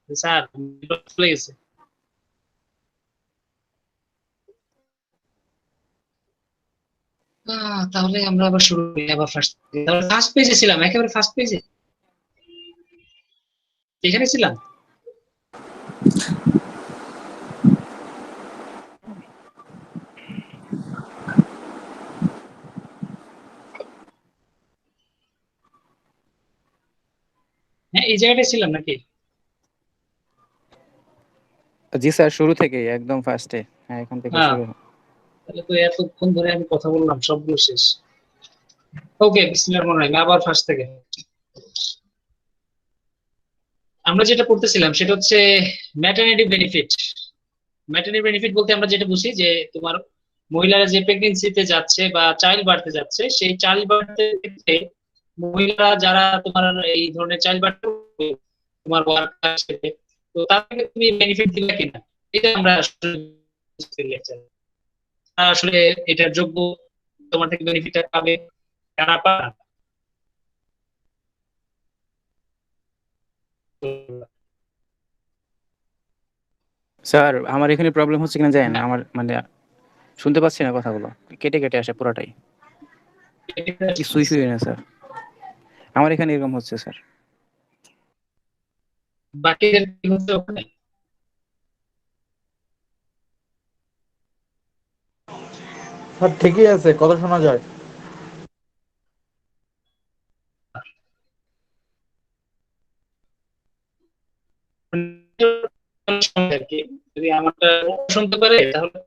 Sir চলে গেছে। তাহলে আমরা আবার শুরু করি, আবার ফার্স্ট পেজে ছিলাম, একেবারে ফার্স্ট পেজে এখানে ছিলাম। হ্যাঁ, এই জায়গাটায় ছিলাম নাকি? জি স্যার, শুরু থেকে একদম ফার্স্টে। হ্যাঁ, এখান থেকে হ্যাঁ, শুরু। তাহলে তো এতক্ষণ ধরে আমি কথা বললাম, সবগুলো শেষ। ওকে, বিসমিল্লাহির রহমানির রহিম, আবার ফার্স্ট থেকে। আমরা যেটা পড়তেছিলাম সেটা হচ্ছে ম্যাটারনিটি বেনিফিট। ম্যাটারনিটি বেনিফিট বলতে আমরা যেটা বুঝি যে তোমার মহিলারা যে প্রেগনেন্সিতে যাচ্ছে বা চাইল্ড বার্থে যাচ্ছে, সেই চাইল্ড বার্থের ক্ষেত্রে মহিলারা যারা তোমার এই ধরনের চাইল্ড বার্থ তোমার ওয়ার্কার হিসেবে, তো তাদেরকে তুমি বেনিফিট দিবে কিনা, এটা আমরা আসলে আসলে এটার যোগ্য, তোমার থেকে বেনিফিটটা পাবে কারা পাবে। স্যার, আমার এখানে প্রবলেম হচ্ছে কিনা জানেন, আমার মানে শুনতে পাচ্ছি না কথাগুলো, কেটে কেটে আসে পুরোটাই, কিছুই শুই না স্যার। আমার এখানে এরকম হচ্ছে স্যার। বাকিদের কি হচ্ছে ওখানে? স্যার ঠিকই আছে, কথা শোনা যায়। আর কি, যদি আমারটা শুনতে পারে তাহলে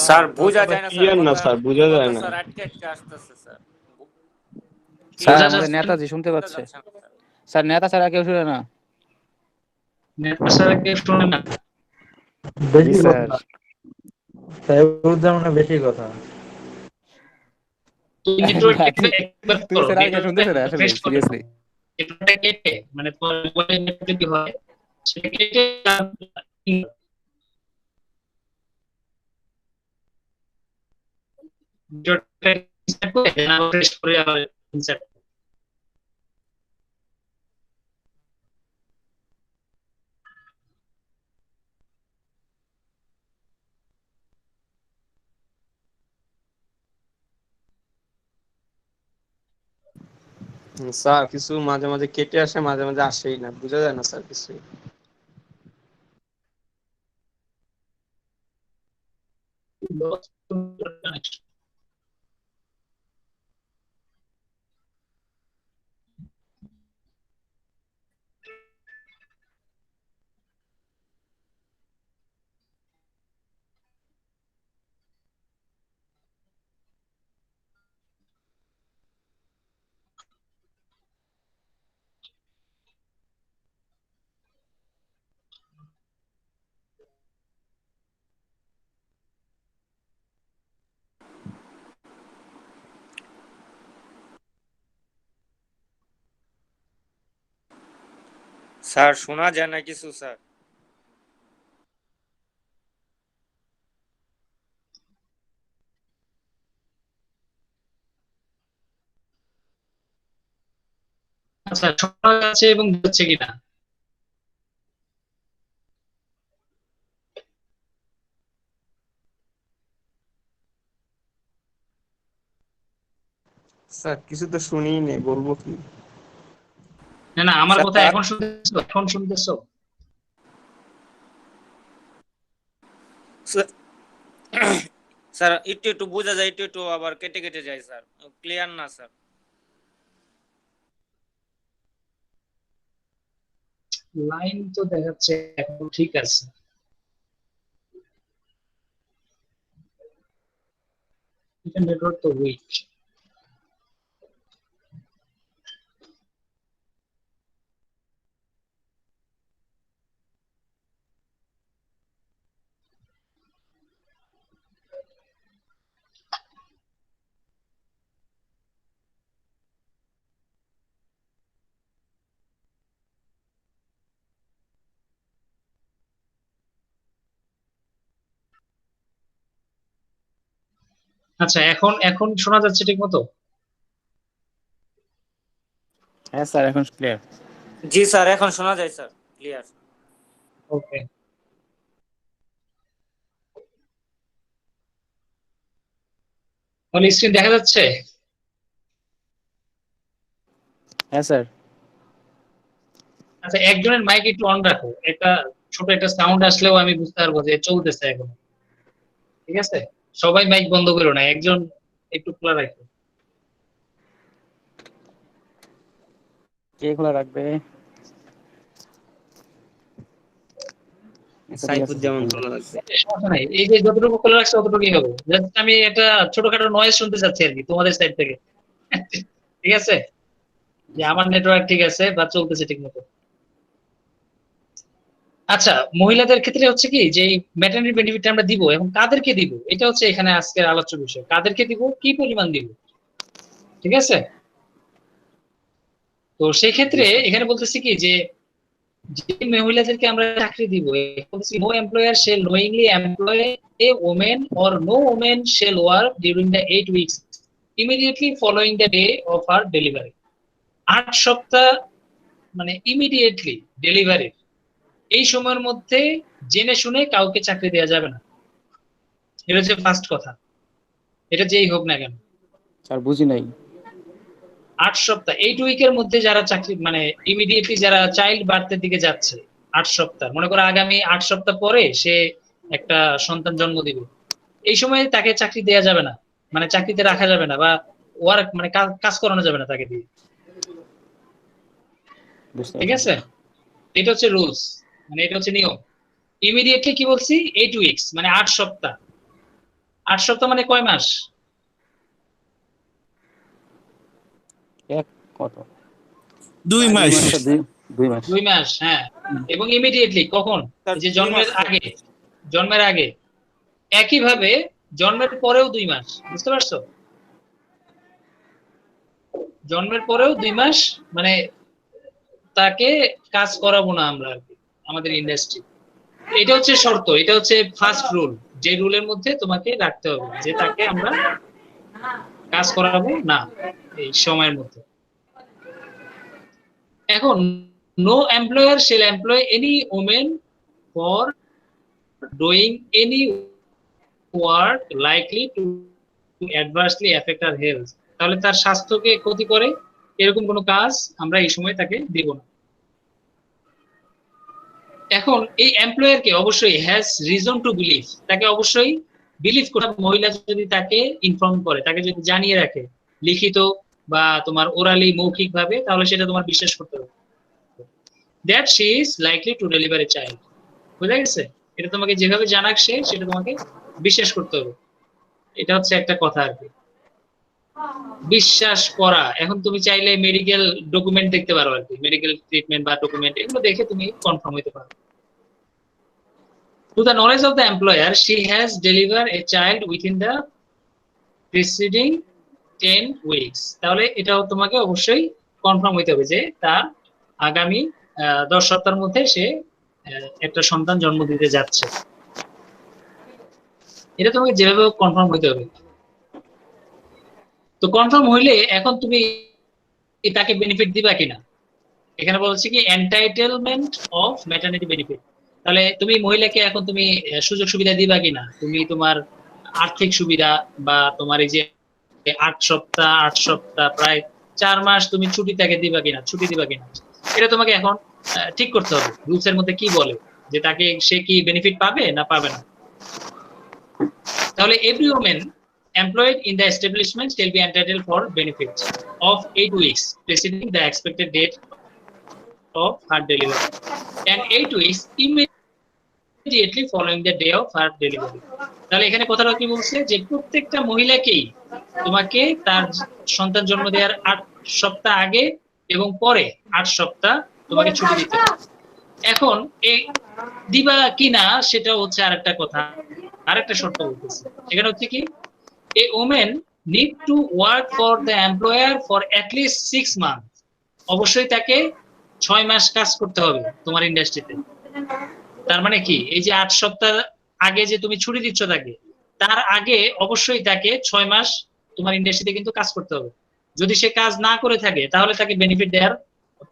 স্যার বোঝা যায় না স্যার, ক্লিয়ার না স্যার, বোঝা যায় না। স্যার আটকে আটকে আসতেছে স্যার। স্যার বোঝা আমাদের যাচ্ছে নেতাজি শুনতে পাচ্ছে। যাচ্ছে না স্যার। স্যার নেতা ছাড়া কেউ শুনে না। নেতার কেউ শুনে না। জি বেশি স্যার। কথা, সাহেবুজ্জামানের বেশি কথা। তুমি নেটওয়ার্ক একবার তুমি করো, স্যার আর কেউ শুনতেছে না নেটওয়ার্কটা আসলে, রিফ্রেশ করো, সিরিয়াসলি। নেটওয়ার্কটা কেটে মানে তোমার মোবাইলে নেটওয়ার্ক যদি হয় সেটা কেটে নেটওয়ার্কটা রিস্টার্ট করে দেন আবার রিফ্রেশ করে আবার ইনসার্ট। স্যার কিছু মাঝে মাঝে কেটে আসে, মাঝে মাঝে আসেই না, বোঝা যায় না স্যার কিছু। স্যার শোনা যায় না কিছু স্যার। আচ্ছা, শোনা যাচ্ছে এবং বুঝছে কিনা? স্যার কিছু তো শুনিই নেই, বলবো কি? না না, আমার কথা স্যার এখন শুনতেছো? এখন শুনতেছো? স্যার একটু একটু বোঝা যায়, একটু একটু আবার কেটে কেটে যায় স্যার, ক্লিয়ার না স্যার। লাইন তো দেখাচ্ছে এখন ঠিক আছে। এটা নেটওয়ার্ক তো উইক। আচ্ছা, এখন এখন শোনা যাচ্ছে ঠিক মতো? হ্যাঁ স্যার, এখন ক্লিয়ার। জি স্যার, এখন শোনা যায় স্যার, ক্লিয়ার। ওকে, তাহলে স্ক্রিন দেখা যাচ্ছে? হ্যাঁ স্যার। আচ্ছা, একজনের মাইক একটু অন রাখো, একটা ছোট একটা সাউন্ড আসলেও আমি বুঝতে পারবো যে চলতেছে এখন। ঠিক আছে, সবাই মাইক বন্ধ করো না, একজন একটু খোলা রাখো। কে খোলা রাখবে? আচ্ছা ঠিক আছে স্যার, সাইফুজ্জামান আমি খোলা রাখছি। রাখছে। সমস্যা নাই, এই যে যতটুকু খোলা রাখছে ততটুকুই হবে। জাস্ট আমি একটা ছোটখাটো নয়েজ শুনতে চাচ্ছি আর কি তোমাদের সাইড থেকে। ঠিক আছে, যে আমার নেটওয়ার্ক ঠিক আছে বা চলতেছে ঠিক মতো। আচ্ছা, মহিলাদের ক্ষেত্রে হচ্ছে কি যে ম্যাটারনিটি বেনিফিট আমরা দিব, এবং কাদেরকে দিব এটা হচ্ছে এখানে আজকের আলোচ্য বিষয়। কাদেরকে দিব, কি পরিমাণ দিব, ঠিক আছে? তো সেই ক্ষেত্রে এখানে বলতেছি কি যে যে মহিলাদেরকে আমরা চাকরি দিব, no employer shall knowingly employ a women or no women shall work during the 8 weeks immediately following the day of her delivery. 8 সপ্তাহ মানে ইমিডিয়েটলি ডেলিভারি, এই সময়ের মধ্যে জেনে শুনে কাউকে চাকরি দেওয়া যাবে না। এটা হচ্ছে ফার্স্ট কথা, এটা যেই হোক না কেন। স্যার বুঝি নাই। 8 সপ্তাহ 8 উইকের মধ্যে যারা চাকরি মানে ইমিডিয়েটলি যারা চাইল্ড বার্থের দিকে যাচ্ছে, 8 সপ্তাহ, মনে করো আগামী 8 সপ্তাহ পরে সে একটা সন্তান জন্ম দিবে, এই সময় তাকে চাকরি দেওয়া যাবে না, মানে চাকরিতে রাখা যাবে না, বা ওয়ার্ক মানে কাজ করানো যাবে না তাকে দিয়ে। বুঝতে ঠিক পারছি। আছে, এটা হচ্ছে রুলস, মানে এটা হচ্ছে নিয়ম। ইমিডিয়েটলি কি বলছি, 8 উইকস মানে 8 সপ্তাহ। 8 সপ্তাহ মানে কয় মাস? এক কত? 2 2 মাস। মাস স্যার, 2 মাস। 2 মাস, হ্যাঁ। এবং ইমিডিয়েটলি কখন? স্যার এই যে 2 মাস জন্মের স্যার। আগে, জন্মের আগে। একইভাবে জন্মের পরেও 2 মাস, বুঝতে পারছো? জন্মের পরেও 2 মাস, মানে তাকে কাজ করাবো না আমরা আর কি, আমাদের ইন্ডাস্ট্রি। এটা হচ্ছে শর্ত, এটা হচ্ছে ফার্স্ট রুল, যে রুলের মধ্যে তোমাকে রাখতে হবে যে তাকে আমরা কাজ করাবো না এই সময়ের মধ্যে। এখন no employer shall employ any women for doing any work likely to adversely affect her health. তাহলে তার স্বাস্থ্যকে ক্ষতি করে এরকম কোনো কাজ আমরা এই সময় তাকে দিব না। এখন এই এমপ্লয়ারকে অবশ্যই হ্যাজ রিজন টু বিলিভ, তাকে অবশ্যই বিলিভ করতে হবে। মহিলা যদি তাকে ইনফর্ম করে, তাকে যদি জানিয়ে রাখে লিখিত বা তোমার ওরালি মৌখিক ভাবে, তাহলে সেটা তোমার বিশ্বাস করতে হবে that she is likely to deliver a child. বুঝা গেছে? এটা তোমাকে যেভাবে জানাক সে, সেটা তোমাকে বিশ্বাস করতে হবে। এটা হচ্ছে একটা কথা আর কি, বিশ্বাস করা। এখন তুমি চাইলে মেডিকেল ডকুমেন্ট দেখতে পারো আর কি, মেডিকেল ট্রিটমেন্ট বা ডকুমেন্ট, এগুলো দেখে তুমি কনফার্ম হতে পারো। To the knowledge of the employer, she has delivered a child within the preceding 10 weeks. তাহলে এটাও তোমাকে অবশ্যই কনফার্ম হইতে হবে যে তার আগামী 10 সপ্তাহের মধ্যে সে একটা সন্তান জন্ম দিতে যাচ্ছে। এটা তোমাকে যেভাবে কনফার্ম হইতে হবে। তো কনফার্ম হইলে এখন তুমি তাকে বেনিফিট দিবা কিনা, এখানে বলছি কি এন্টাইটেলমেন্ট অফ ম্যাটারনিটি বেনিফিট। তাহলে তুমি মহিলাকে এখন তুমি সুযোগ সুবিধা দিবা কিনা, তুমি তোমার আর্থিক সুবিধা বা তোমার এই যে 8 সপ্তাহ 8 সপ্তাহ প্রায় 4 মাস তুমি ছুটি তাকে দিবা কিনা, ছুটি দিবা কিনা, এটা তোমাকে এখন ঠিক করতে হবে রুলস এর মধ্যে কি বলে, যে তাকে সে কি বেনিফিট পাবে না পাবে না। তাহলে every women employed in the establishment shall be entitled for benefits of 8 weeks preceding the expected date of her delivery and 8 weeks immediately following the day of her delivery. তাহলে এখানে কথাটা কি বলছে যে প্রত্যেকটা মহিলাকেই তোমাকে তার সন্তান জন্ম দেওয়ার 8 সপ্তাহ আগে এবং পরে 8 সপ্তাহ তোমাকে ছুটি দিতে হবে। এখন এই দিবা কিনা সেটা হচ্ছে আরেকটা কথা, আরেকটা শর্ত বলতেছে এখানে হচ্ছে কি a woman need to work for the employer for at least 6 months. অবশ্যই তাকে 6 মাস কাজ করতে হবে তোমার ইন্ডাস্ট্রিতে। তার মানে কি এই যে 8 সপ্তাহ আগে যে তুমি ছুটি দিচ্ছ তাকে, তার আগে অবশ্যই তাকে 6 মাস তোমার ইন্ডাস্ট্রিতে কিন্তু কাজ করতে হবে। যদি সে কাজ না করে থাকে তাহলে তাকে বেনিফিট দেওয়ার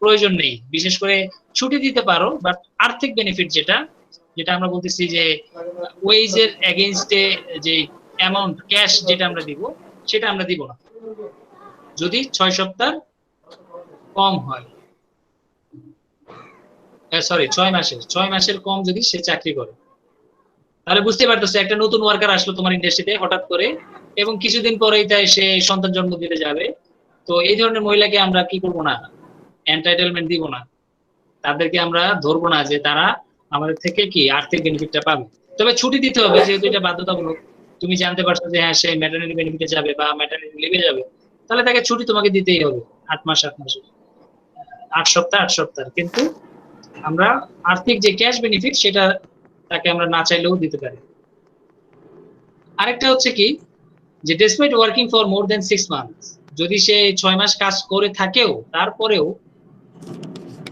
প্রয়োজন নেই। বিশেষ করে ছুটি দিতে পারো, বাট আর্থিক বেনিফিট যেটা যেটা আমরা বলতেছি যে ওয়েজের এগেইনস্টে যে অ্যামাউন্ট ক্যাশ যেটা আমরা দিব, সেটা আমরা দিব না যদি 6 সপ্তাহ কম হয়। সরি, 6 মাসের কম যদি সে চাকরি করে। তাহলে বুঝতে পারতেছো, একটা নতুন ওয়ার্কার আসলো তোমার ইন্ডাস্ট্রিতে হঠাৎ করে, এবং কিছুদিন পরেই তাই সে সন্তান জন্ম দিতে যাবে। তো এই ধরনের মহিলাকে আমরা কি করবো না, এন্টাইটেলমেন্ট দিব না, তাদেরকে আমরা ধরবো না যে তারা আমাদের থেকে কি আর্থিক বেনিফিটটা পাবে। তবে ছুটি দিতে হবে, যেহেতু এটা বাধ্যতামূলক। তুমি জানতে পারছো যে হ্যাঁ সে ম্যাটারনিটি বেনিফিটে যাবে বা ম্যাটারনিটি লিভে যাবে, তাহলে তাকে ছুটি তোমাকে দিতেই হবে 8 মাস 8 সপ্তাহ 8 সপ্তাহ। কিন্তু আমরা আর্থিক যে ক্যাশ বেনিফিট সেটা তাকে আমরা না চাইলেও দিতে পারি। আরেকটা হচ্ছে কি, যে despite working for more than 6 months, যদি সে 6 মাস কাজ করে থাকেও তারপরেও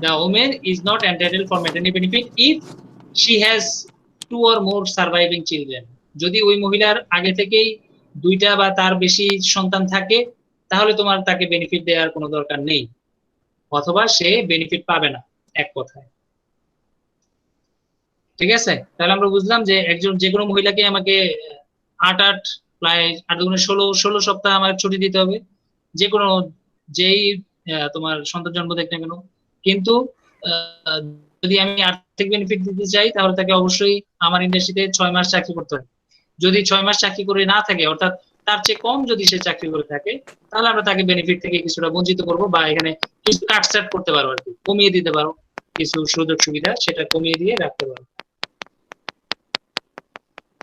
the woman is not entitled for maternity benefit if she has 2 or more surviving children. যদি ওই মহিলার আগে থেকেই 2টা বা তার বেশি সন্তান থাকে, তাহলে তোমার তাকে বেনিফিট দেওয়ার কোনো দরকার নেই, অথবা সে বেনিফিট পাবে না, এক কথায়। ঠিক আছে, তাহলে আমরা বুঝলাম যে একজন যে কোনো মহিলাকে আমাকে 8 প্রায় 8 × 16 সপ্তাহ আমার ছুটি দিতে হবে, যে কোনো যেই তোমার সন্তান জন্ম দেখ না কেন। কিন্তু আহ, যদি আমি আর্থিক বেনিফিট দিতে চাই, তাহলে তাকে অবশ্যই আমার ইন্ডাস্ট্রিতে 6 মাস চাকরি করতে হবে। যদি 6 মাস চাকরি করে না থাকে, অর্থাৎ তার চেয়ে কম যদি সে চাকরি করে থাকে, তাহলে আমরা তাকে বেনিফিট থেকে কিছুটা বঞ্চিত করব, বা এখানে কিছু কাটছাট করতে পারবো আর কি, কমিয়ে দিতে পারো কিছু সুযোগ সুবিধা, সেটা কমিয়ে দিয়ে রাখতে পারো।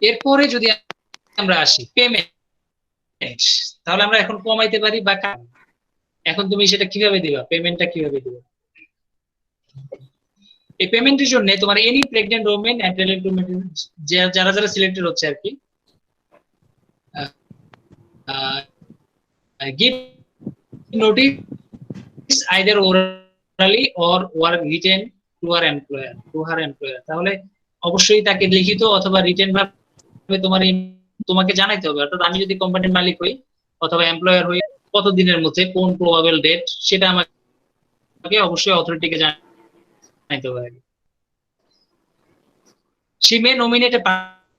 এরপরে যদি আমরা আসি পেমেন্ট, তাহলে আমরা এখন কমাইতে পারি বা এখন তুমি সেটা কিভাবে দিবা, পেমেন্টটা কিভাবে দিবা? এই পেমেন্টের জন্য তোমার any pregnant women entitled to যারা যারা সিলেক্টেড হচ্ছে আর কি, give notice either orally or written to her employer. তাহলে অবশ্যই তাকে লিখিত অথবা রিটেন ভাবে তোমাকে জানাইতে হবে। অর্থাৎ আমি যদি কোম্পানির মালিক হই অথবা এমপ্লয়ার হই, কত দিনের মধ্যে কোন প্রবাবল ডেট, সেটা আমাকে অবশ্যই অথরিটিকে জানাইতে হবে। she may nominate a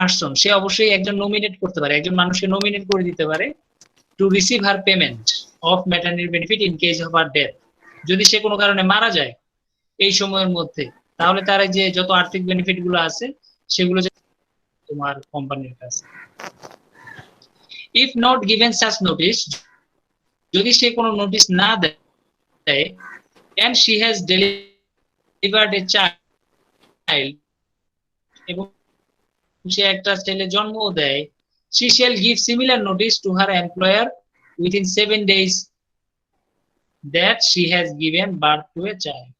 person, সে অবশ্যই একজন নমিনেট করতে পারে, একজন মানুষকে নমিনেট করে দিতে পারে to receive her payment of maternity benefit in case of her death. যদি সে কোনো কারণে মারা যায় এই সময়ের মধ্যে, তাহলে তার যে যত আর্থিক বেনিফিট গুলো আছে সেগুলো তোমার কোম্পানির কাছে। if not given such notice, যদি সে কোনো নোটিশ না দেয়, and she has delivered a child, এবং সে একটা ছেলে জন্ম দেয়, she shall give similar notice to her employer within 7 days that she has given birth to a child.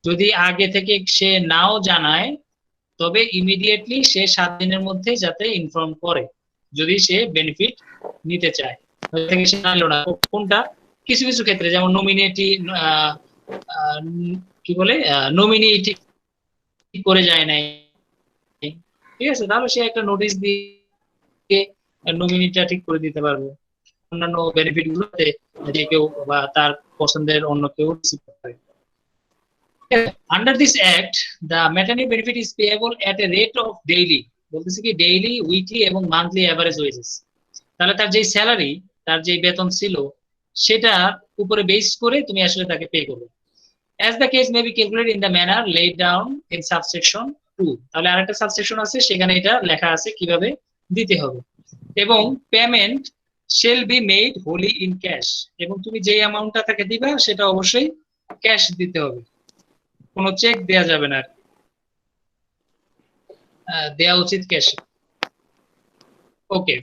যদি আগে থেকে সে নাও জানায়, তবে ইমিডিয়েটলি সে 7 দিনের মধ্যে যাতে ইনফর্ম করে যদি সে বেনিফিট নিতে চায়। থেকে সে জানলো না কোনটা, কিছু কিছু ক্ষেত্রে যেমন নমিনেটি কি বলে নমিনেটি করে যায় নাই, ঠিক আছে, তাহলে সে একটা নোটিশ দিয়ে নমিনিটা ঠিক করে দিতে পারবে। অন্যান্য বেনিফিট গুলোতে যে কেউ বা তার পছন্দের অন্য কেউ রিসিভ করতে পারে। Under this act, the maternity benefit is payable at a rate of daily, বলতেছে কি ডেইলি, উইকলি এবং মান্থলি এভারেজ ওয়েজেস। তাহলে তার যে স্যালারি, তার যে বেতন ছিল, সেটা উপরে বেস করে তুমি আসলে তাকে পে করবে। As the case may be calculated in the manner laid down in subsection 2, তাহলে আরেকটা সাবসেকশন আছে, সেখানে এটা লেখা আছে কিভাবে দিতে হবে। এবং payment shall be made wholly in cash, এবং তুমি যে অ্যামাউন্টটা তাকে দিবা সেটা অবশ্যই ক্যাশ দিতে হবে, কোনো চেক দেয়া যাবে না, দেয়া উচিত ক্যাশে। Okay,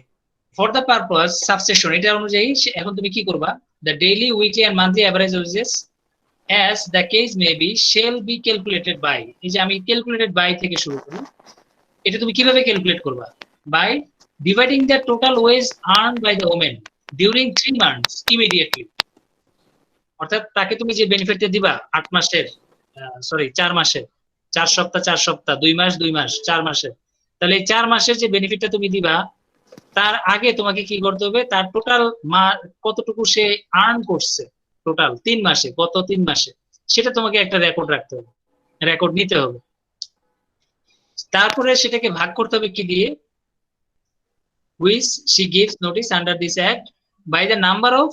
for the purpose subsection, এটা অনুযায়ী এখন তুমি কি করবা, the daily, weekly and monthly average wages as the case may be shall be calculated by, এই যে আমি ক্যালকুলেটেড বাই থেকে শুরু করি, এটা তুমি কিভাবে ক্যালকুলেট করবা, by dividing the total wage earned by the woman during 3 months immediately। অর্থাৎ তাকে তুমি যে বেনিফিটটা দিবা 8 মাসের, সরি 4 মাসের, 4 সপ্তাহ 4 সপ্তাহ, 2 মাস 2 মাস, 4 মাসের, তাহলে এই 4 মাসের যে বেনিফিটটা তুমি দিবা, তার আগে তোমাকে কি করতে হবে, তার টোটাল কতটুকু সে আর্ন করছে টোটাল 3 মাসে, গত 3 মাসে, সেটা তোমাকে একটা রেকর্ড রাখতে হবে, রেকর্ড নিতে হবে। তারপরে সেটাকে ভাগ করতে হবে কি দিয়ে, which she gives notice under this act by the number of,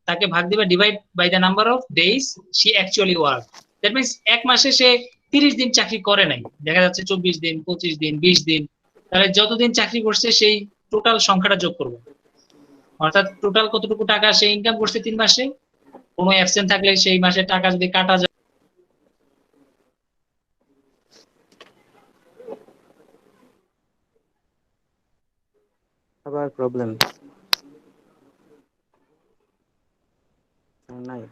তাকে ভাগ দিবে divide by the number of days she actually work। That means 1 মাসে সে 30 দিন চাকরি করে নাই, দেখা যাচ্ছে 24 দিন, 25 দিন, 20 দিন, তাহলে যতদিন চাকরি করছে সেই টোটাল সংখ্যাটা যোগ করবে, অর্থাৎ টোটাল কতটুকু টাকা সে ইনকাম করছে 3 মাসে, কোনো অ্যাবসেন্ট থাকলে সেই মাসে টাকা যদি কাটা যায়। আবার প্রবলেম নাই।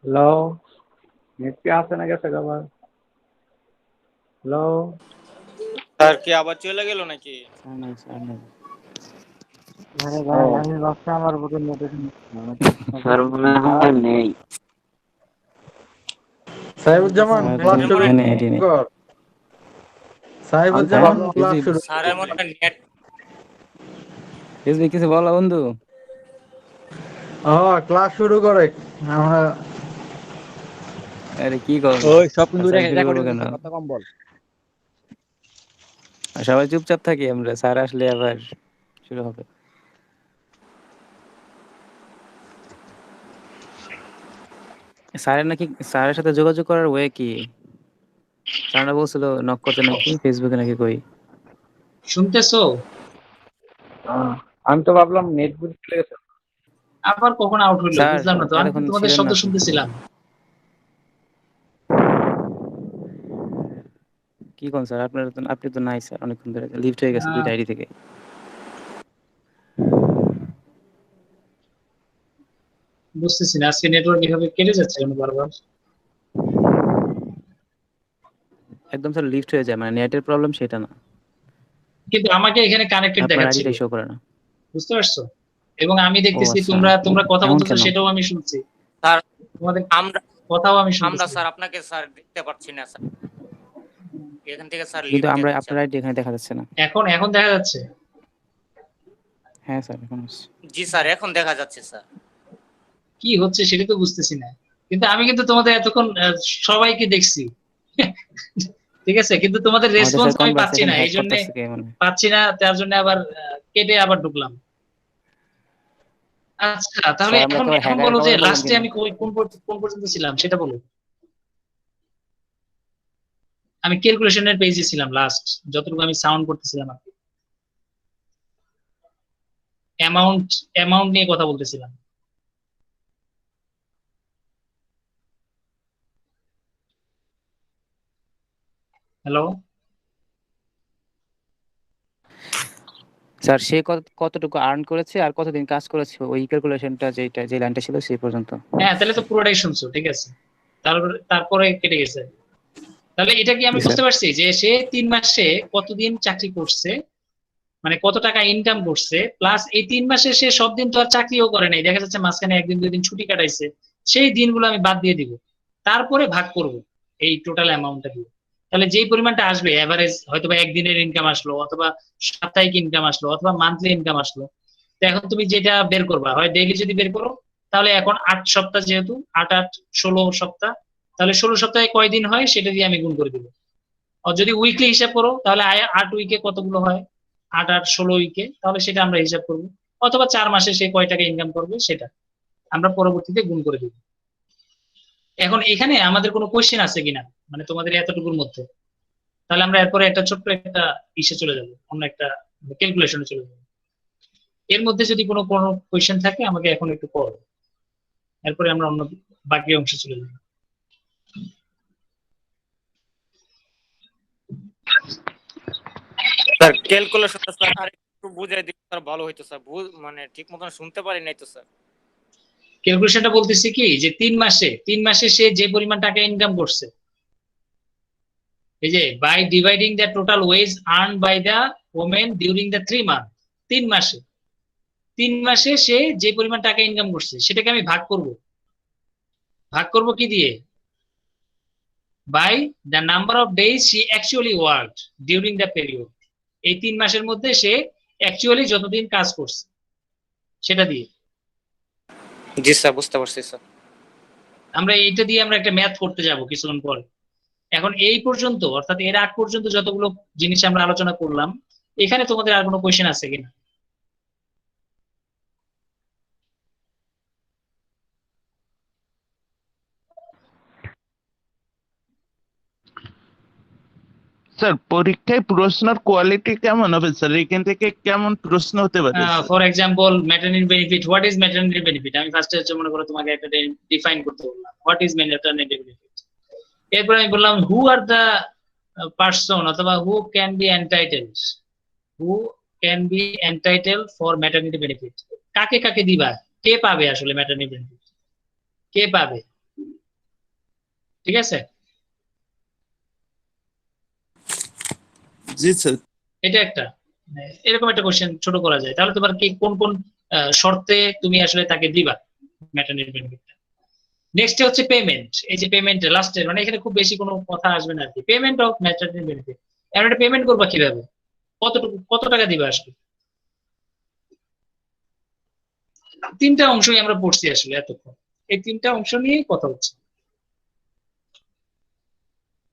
হ্যালো, নেট কি আছে না গেছে আবার? হ্যালো, স্যার কি আবার চলে গেল নাকি? স্যার নাই, স্যার নাই। আরে ভাই আমি ভাবছি আমার বুকে নোটিফিকেশন স্যার মনে হয় নেই। সাইবুজ্জামান স্যার ক্লাস তো শুরু এখানে আইডি নেই। কর। সাইবুজ্জামান ক্লাস শুরু কর। স্যারের মনে হয় নেট। ফেসবুক কিছু বলা বন্ধু? ক্লাস শুরু করে আমরা। আরে কি কর, ওই সব কিন্তু আচ্ছা শুরু করবো রেকর্ডিং কেন? হচ্ছে, কথা কম বল। সবাই চুপচাপ থাকি আমরা, স্যার আসলে আবার শুরু হবে। স্যারের নাকি, স্যারের সাথে যোগাযোগ করার ওয়ে কি? স্যাররা বলছিল নক করতে নাকি ফেসবুকে নাকি কই। শুনতেছো? আমি তো ভাবলাম নেট বুঝে চলে গেছে। আবার কখন আউট হইলো স্যার বুঝলাম না তো, আমি তো এতক্ষণ তোমাদের ছিলেন শব্দ না তো। শুনতেছিলাম। কি কোন স্যার, আপনার তো, আপনি তো নাই স্যার, অনেকক্ষণ ধরে লিফট হয়ে গেছে আহ, দুইটা আইডি থেকে। বুঝতেছি না আজকে নেটওয়ার্ক এভাবে কেটে যাচ্ছে কেন বারবার। একদম স্যার লিফট হয়ে যায়, মানে নেটের প্রবলেম সেটা না, কিন্তু আমাকে এখানে কানেক্টেড আপনার দেখাচ্ছিল, আইডিটাই শো করে না। বুঝতে পারছো? এবং আমি ও দেখতেছি আচ্ছা, তোমরা তোমরা কথা এমন বলতেছো, কেন? সেটাও আমি শুনছি, স্যার তোমাদের আমরা কথাও আমি আমরা শুনতেছি। স্যার আপনাকে স্যার দেখতে পাচ্ছি না স্যার, এখান থেকে স্যার কিন্তু লিফট আমরা দেখাচ্ছে। আপনার আইডি এখানে দেখা যাচ্ছে না। এখন এখন দেখা যাচ্ছে? হ্যাঁ স্যার এখন আসছে। জি স্যার এখন দেখা যাচ্ছে স্যার। কি হচ্ছে সেটা তো বুঝতেছি না, কিন্তু আমি কিন্তু তোমাদের এতক্ষণ সবাইকে দেখছি। ঠিক আছে, কিন্তু তোমাদের আমাদের রেসপন্স স্যার আমি কনভার্স পাচ্ছি এখানে না, হ্যাক এই জন্য করতেছে কে মানে। পাচ্ছি না, তার জন্য আবার কেটে আবার ঢুকলাম। আচ্ছা তাহলে স্যার আমরা এখন কেউ এখন হ্যাকার বলো যে কভার করলাম লাস্টে কিনা? আমি কোন পর্যন্ত ছিলাম সেটা বলো। আমি ক্যালকুলেশনের পেজে ছিলাম লাস্ট, যতটুকু আমি সাউন্ড করতেছিলাম আর কি, অ্যামাউন্ট অ্যামাউন্ট নিয়ে কথা বলতেছিলাম। হ্যালো? স্যার সে কতটুকু আর্ন করেছে আর কতদিন কাজ করেছে, ওই ক্যালকুলেশনটা যেটা যে লাইনটা ছিল সেই পর্যন্ত। হ্যাঁ তাহলে তো পুরোটাই শুনছো, ঠিক আছে। তারপরে কেটে গেছে। তাহলে এটা কি আমি জি, বুঝতে স্যার। পারছি যে সে 3 মাসে কতদিন চাকরি করছে, মানে কত টাকা ইনকাম করছে, প্লাস এই 3 মাসে সে সব দিন তো আর চাকরিও করে নাই, দেখা যাচ্ছে মাঝখানে একদিন দুই দিন ছুটি কাটাইছে, সেই দিনগুলো আমি বাদ দিয়ে দিব, তারপরে ভাগ করব এই টোটাল অ্যামাউন্টটা দিয়ে। তাহলে যেই পরিমাণটা আসবে এভারেজ, হয়তো বা একদিনের ইনকাম আসলো, অথবা সাপ্তাহিক ইনকাম আসলো, অথবা মান্থলি ইনকাম আসলো। তো এখন তুমি যেটা বের করবা, হয় ডেইলি যদি বের করো, তাহলে এখন 8 সপ্তাহ, যেহেতু 8 8 16 সপ্তাহ, তাহলে 16 সপ্তাহে কয় দিন হয় সেটা দিয়ে আমি গুণ করে দিব। আর যদি উইকলি হিসাব করো, তাহলে 8 উইকে কতগুলো হয়, 8 8 16 উইকে, তাহলে সেটা আমরা হিসাব করবো। অথবা 4 মাসে সে কয় টাকা ইনকাম করবে সেটা আমরা পরবর্তীতে গুণ করে দিব। এখন এখানে আমাদের কোনো কোয়েশ্চেন আছে কিনা, মানে তোমাদের এতটুকুর মধ্যে? তাহলে আমরা এরপরে একটা ছোট্ট একটা ইসে চলে যাবো, অন্য একটা ক্যালকুলেশনে চলে যাবো। এর মধ্যে যদি কোনো কোনো কোয়েশ্চেন থাকে আমাকে এখন একটু করো, এরপরে আমরা অন্য বাকি অংশে চলে যাবো। স্যার ক্যালকুলেশনটা স্যার আরেকটু বুঝাই দিলে স্যার ভালো হইতো স্যার, মানে ঠিক মতন শুনতে পারি নাই তো স্যার। ক্যালকুলেশনটা বলতেছি কি, যে 3 মাসে সে যে পরিমাণ টাকা ইনকাম করছে, এই যে by dividing the total wage earn by the women during the 3 month, 3 মাসে 3 মাসে সে যে পরিমাণ টাকা ইনকাম করছে সেটাকে আমি ভাগ করব কি দিয়ে, by the number of days she actually worked during the period. এই 3 মাসের মধ্যে সে অ্যাকচুয়ালি যতদিন কাজ করছে সেটা দিয়ে। জি স্যার, বুঝতে পারছি স্যার। আমরা এইটা দিয়ে আমরা একটা ম্যাথ করতে যাব কিছুক্ষণ পরে। এখন এই পর্যন্ত, অর্থাৎ এর আগ পর্যন্ত যতগুলো জিনিস আমরা আলোচনা করলাম, এখানে তোমাদের আর কোনো কোয়েশ্চেন আছে কিনা? স্যার পরীক্ষায় প্রশ্নের কোয়ালিটি কেমন হবে স্যার? এখান থেকে কেমন প্রশ্ন হতে পারে sir? For example, maternity benefit, what is maternity benefit, আমি ফার্স্টে হচ্ছে মনে করো তোমাকে একটা ডিফাইন করতে বললাম, হোয়াট ইজ ম্যাটারনিটি বেনিফিট। এরপর আমি বললাম হু আর দ্য পার্সন, অথবা who can be entitle for maternity benefit. কাকে কাকে দিবা, কে পাবে আসলে ম্যাটারনিটি বেনিফিট, কে পাবে? ঠিক আছে, জি স্যার। এটা একটা এরকম একটা কোশ্চেন ছোট করা যায়। তাহলে তোমার কি কোন কোন শর্তে তুমি আসলে তাকে দিবা ম্যাটারনিটি বেনিফিটটা। নেক্সট হচ্ছে পেমেন্ট। এই যে পেমেন্ট লাস্টের, মানে এখানে খুব বেশি কোনো কথা আসবে না আর কি, পেমেন্ট অফ ম্যাটারনিটি বেনিফিট। এমন একটা পেমেন্ট করবা কিভাবে, কত টাকা দিবা আসবে? 3টা অংশই আমরা পড়ছি আসলে এতক্ষণ, এই 3টা অংশ নিয়ে কথা হচ্ছে।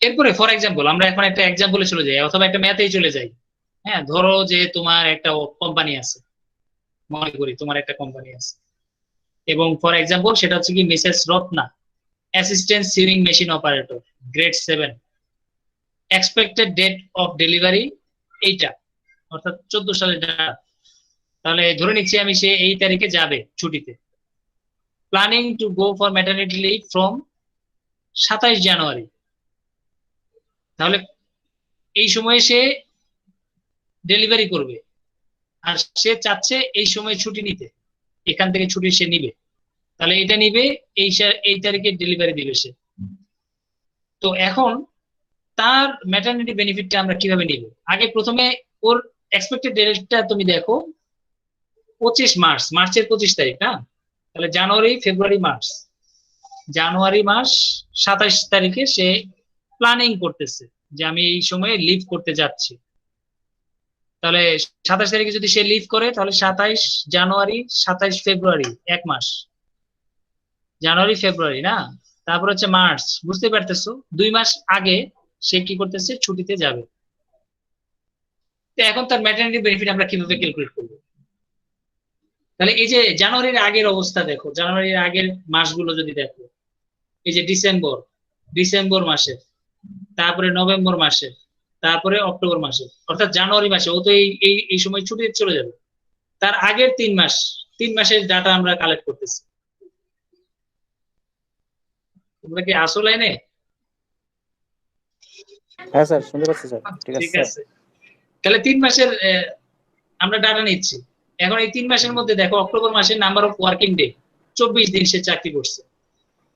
এরপরে ফর এক্সাম্পল, আমরা এখন একটা এক্সাম্পলে চলে যাই, অথবা একটা ম্যাথেই চলে যাই। হ্যাঁ, ধরো যে তোমার একটা কোম্পানি আছে, মনে করি তোমার একটা কোম্পানি আছে, এবং ফর এক্সাম্পল সেটা হচ্ছে কি Mrs Ratna, assistant sewing machine operator, grade 7, expected date of delivery এইটা, অর্থাৎ 14 সালের ডাটা। তাহলে ধরে নিচ্ছি আমি সে এই তারিখে যাবে ছুটিতে, planning to go for maternity leave from 27 January. তাহলে এই সময়ে সে ডেলিভারি করবে, আর সে চাচ্ছে এই সময় ছুটি নিতে, এখান থেকে ছুটি সে নিবে, তাহলে এটা নিবে এই তারিখে ডেলিভারি দিবে সে। তো এখন তার ম্যাটারনিটি বেনিফিটটা আমরা কিভাবে নিব? আগে প্রথমে ওর এক্সপেক্টেড ডেটটা তুমি দেখো, 25 মার্চ, মার্চের 25 তারিখ না, তাহলে জানুয়ারি ফেব্রুয়ারি মার্চ, জানুয়ারি মাস 27 তারিখে সে প্ল্যানিং করতেছে যে আমি এই সময়ে লিভ করতে যাচ্ছি। তাহলে 27 তারিখে যদি সে লিভ করে, তাহলে 27 জানুয়ারি 27 ফেব্রুয়ারি, 1 মাস, জানুয়ারি ফেব্রুয়ারি না, তারপর হচ্ছে মার্চ, বুঝতে পারতেছো 2 মাস আগে সে কি করতেছে, ছুটিতে যাবে। তো এখন তার ম্যাটারনিটি বেনিফিট আমরা কিভাবে ক্যালকুলেট করবো? তাহলে এই যে জানুয়ারির আগের অবস্থা দেখো, জানুয়ারির আগের মাসগুলো যদি দেখো, এই যে ডিসেম্বর মাসে, তারপরে নভেম্বর মাসে, তারপরে অক্টোবর মাসে, অর্থাৎ জানুয়ারি মাসে ও তো এই সময় ছুটিতে চলে যাবে। তার আগের 3 মাস, 3 মাসের ডাটা আমরা কালেক্ট করতেছি। তোমরা কি আসো লাইনে? হ্যাঁ স্যার, শুনতে পাচ্ছি স্যার। ঠিক আছে ঠিক স্যার। আছে, তাহলে 3 মাসের আমরা ডাটা নিচ্ছি। এখন এই 3 মাসের মধ্যে দেখো, অক্টোবর মাসে নাম্বার অফ ওয়ার্কিং ডে 24 দিন সে চাকরি করছে,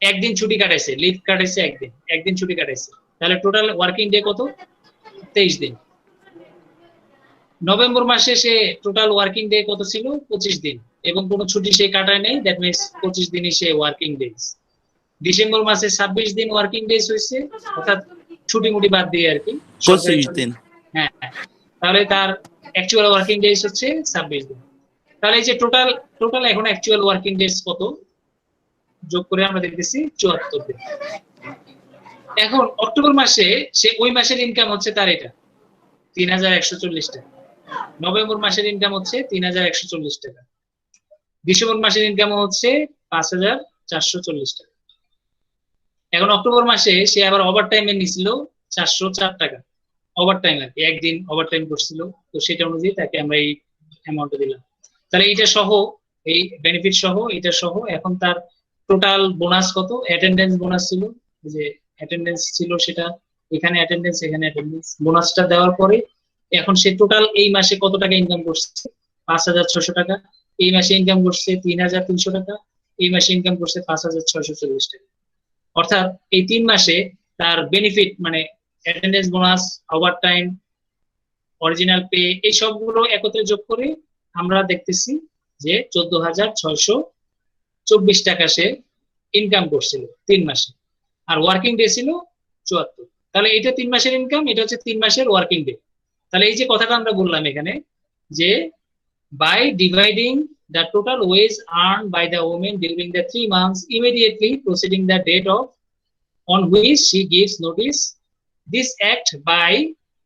একদিন ছুটি কাটাইছে, লিভ কাটাইছে একদিন, একদিন ছুটি কাটাইছে, তাহলে টোটাল ওয়ার্কিং ডে কত? 23 দিন। নভেম্বর মাসে সে টোটাল ওয়ার্কিং ডে কত ছিল? 25 দিন, এবং কোনো ছুটি সে কাটায় নাই, দ্যাট মিনস 25 দিনই সে ওয়ার্কিং ডেজ। ডিসেম্বর মাসে 26 দিন ওয়ার্কিং ডেজ হয়েছে, অর্থাৎ ছুটি মুটি বাদ দিয়ে আর কি, 25 দিন। হ্যাঁ, তাহলে তার অ্যাকচুয়াল ওয়ার্কিং ডেজ হচ্ছে 26 দিন। তাহলে এই যে টোটাল টোটাল এখন অ্যাকচুয়াল ওয়ার্কিং ডেজ কত, যোগ করে আমরা দেখতেছি 74 দিন। এখন অক্টোবর মাসে সে ওই মাসের ইনকাম হচ্ছে তার এটা 3140 টাকা, নভেম্বর মাসের ইনকাম হচ্ছে 3140 টাকা, ডিসেম্বর মাসের ইনকাম হচ্ছে 5440 টাকা। এখন অক্টোবর মাসে সে আবার ওভার টাইমে নিছিল 404 টাকা, ওভার টাইম আর কি, একদিন ওভার টাইম করছিল, তো সেটা অনুযায়ী তাকে আমরা এই অ্যামাউন্টটা দিলাম। তাহলে এইটা সহ, এই বেনিফিট সহ, এটা সহ এখন তার টোটাল বোনাস কত? অ্যাটেন্ডেন্স বোনাস ছিল, যে অ্যাটেন্ডেন্স ছিল সেটা এখানে অ্যাটেন্ডেন্স, এখানে অ্যাটেন্ডেন্স, বোনাসটা দেওয়ার পরে এখন সে টোটাল এই মাসে কত টাকা ইনকাম করছে? 5600 টাকা। এই মাসে ইনকাম করছে 3300 টাকা, এই মাসে ইনকাম করছে 5640 টাকা। অর্থাৎ এই 3 মাসে তার বেনিফিট মানে attendance bonus, overtime, original pay, এই সবগুলো একত্রে যোগ করে আমরা দেখতেছি যে 14,624 টাকা সে ইনকাম করছিল 3 মাসে, আর ওয়ার্কিং ডে ছিল 74। তাহলে এটা 3 মাসের ইনকাম, এটা হচ্ছে 3 মাসের ওয়ার্কিং ডে। তাহলে এই যে কথাটা আমরা বললাম এখানে, যে by dividing the total wage earned by the woman during the 3 months immediately preceding the date of on which she gives notice, this act by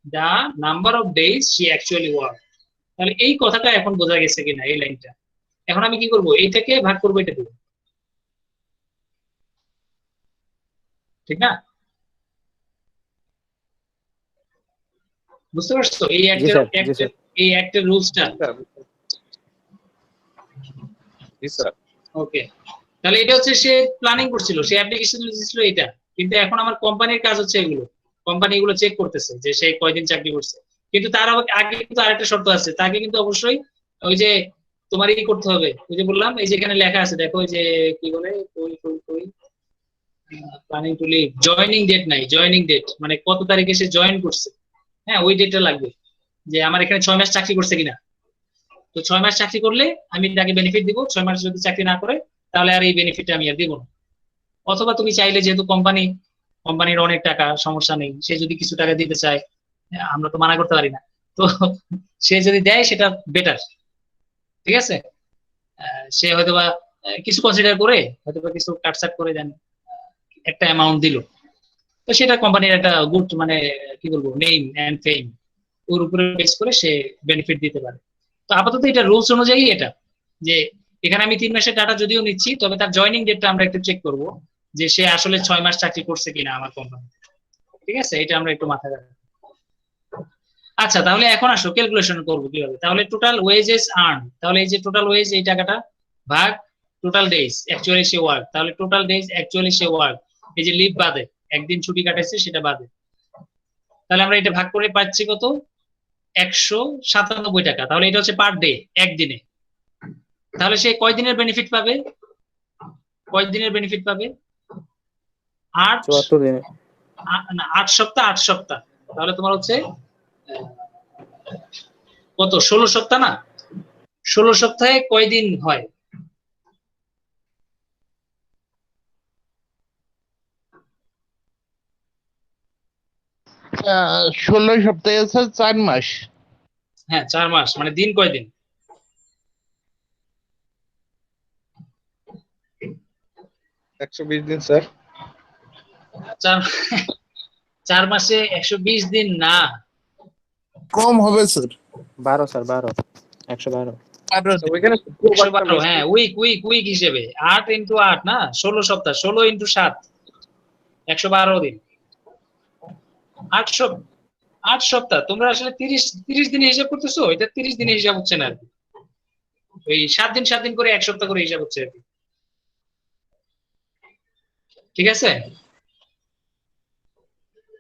the number of days she actually worked. তাহলে এই কথাটা এখন বোঝা গেছে কিনা এই লাইনটা? এখন আমি কি করব, এইটাকে ভাগ করবো এটা দিয়ে, ঠিক না? বুঝতে পারছো এই অ্যাক্টের রুলসটা? ওকে, তাহলে এটা হচ্ছে সে প্ল্যানিং করছিল, সে অ্যাপ্লিকেশন দিয়েছিল এটা, কিন্তু এখন আমার কোম্পানির কাজ হচ্ছে এগুলো, কোম্পানি এগুলো চেক করতেছে যে সে কয়দিন চাকরি করছে। কিন্তু তার আগে কিন্তু আরেকটা শর্ত আছে, তাকে কিন্তু অবশ্যই ওই যে তোমারই করতে হবে, ওই যে বললাম এই যে এখানে লেখা আছে দেখো, ওই যে কি বলে planning to leave, joining date নাই, জয়েনিং ডেট মানে কত তারিখে সে জয়েন করছে, হ্যাঁ ওই ডেটটা লাগবে, যে আমার এখানে 6 মাস চাকরি করছে কিনা। তো 6 মাস চাকরি করলে আমি তাকে বেনিফিট দিব, 6 মাস যদি চাকরি না করে তাহলে আর এই বেনিফিটটা আমি আর দিব না। অথবা তুমি চাইলে, যেহেতু কোম্পানির অনেক টাকা, সমস্যা নেই, সে যদি কিছু টাকা দিতে চায়, আমরা তো মানা করতে পারি না, তো সে যদি দেয় সেটা বেটার, ঠিক আছে? সে হয়তোবা কিছু কনসিডার করে, হয়তোবা কিছু কাটছাট করে দেন, একটা অ্যামাউন্ট দিল, তো সেটা কোম্পানির একটা গুড মানে কি বলবো নেম এন্ড ফেম, ওর উপরে বেস করে সে বেনিফিট দিতে পারে। তো আপাতত এটা রুলস অনুযায়ী এটা, যে এখানে আমি 3 মাসের ডাটা যদিও নিচ্ছি, তবে তার জয়নিং ডেটটা আমরা একটু চেক করব যে সে আসলে 6 মাস চাকরি করছে কিনা আমার কোম্পানিতে, ঠিক আছে? এটা আমরা একটু মাথায় রাখবো। আচ্ছা, তাহলে এখন আসো ক্যালকুলেশন করবো কিভাবে। তাহলে টোটাল ওয়েজেস আর্ন, তাহলে এই যে টোটাল ওয়েজ এই টাকাটা ভাগ টোটাল ডেজ অ্যাকচুয়ালি সে ওয়ার্ক, তাহলে টোটাল ডেজ অ্যাকচুয়ালি সে ওয়ার্ক, এই যে লিভ বাদে, একদিন ছুটি কাটাইছে সেটা বাদে, তাহলে আমরা এটা ভাগ করে পাচ্ছি কত? 197 টাকা। তাহলে এটা হচ্ছে পার ডে, একদিনে। তাহলে সে কয় দিনের বেনিফিট পাবে? কয় দিনের বেনিফিট পাবে? 8 দিনে, না 8 সপ্তাহ, 8 সপ্তাহ, তাহলে তোমার হচ্ছে কত? 16 সপ্তাহ না? 16 সপ্তাহে কয় দিন হয়? আহ, 16 সপ্তাহে আছে 4 মাস। হ্যাঁ 4 মাস, মানে দিন কয় দিন? 120 দিন স্যার। 4 মাসে 120 দিন না, কম হবে স্যার। 12 স্যার, 12, 112। ওইখানে 112, হ্যাঁ উইক হিসেবে 8 ইন্টু 8 না, 16 সপ্তাহ, 16 ইন্টু 7, 112 দিন। 8 সপ্তাহ, তোমরা আসলে 30 দিনে হিসাব করতেছো, এটা 30 দিনে হিসাব হচ্ছে না আর কি, ওই 7 দিন 7 দিন করে 1 সপ্তাহ করে হিসাব হচ্ছে আর কি, ঠিক আছে?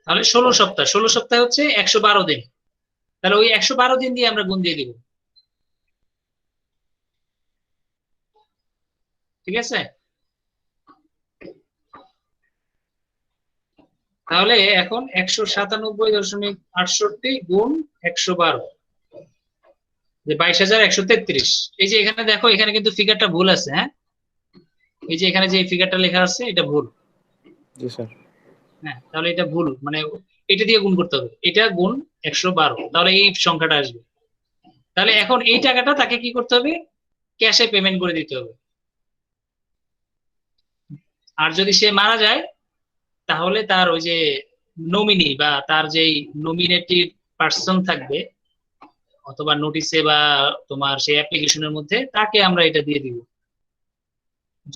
তাহলে 16 সপ্তাহ, 16 সপ্তাহে হচ্ছে 112 দিন, তাহলে ওই 112 দিন দিয়ে আমরা গুণ দিয়ে দিব, ঠিক আছে? তাহলে এখন 197.68 গুণ 112, যে 22,133। এই যে এখানে দেখো, এখানে কিন্তু ফিগারটা ভুল আছে, হ্যাঁ, এই যে এখানে যে ফিগারটা লেখা আছে এটা ভুল। জি স্যার। হ্যাঁ, তাহলে এটা ভুল, মানে এটা দিয়ে গুণ করতে হবে, এটা গুণ 112, তাহলে এই সংখ্যাটা আসবে। তাহলে এখন এই টাকাটা তাকে কি করতে হবে, ক্যাশে পেমেন্ট করে দিতে হবে। আর যদি সে মারা যায় তাহলে তার ওই যে নমিনি বা তার যেই নমিনেটেড পার্সন থাকবে অথবা নোটিসে বা তোমার সেই অ্যাপ্লিকেশনের মধ্যে, তাকে আমরা এটা দিয়ে দিব,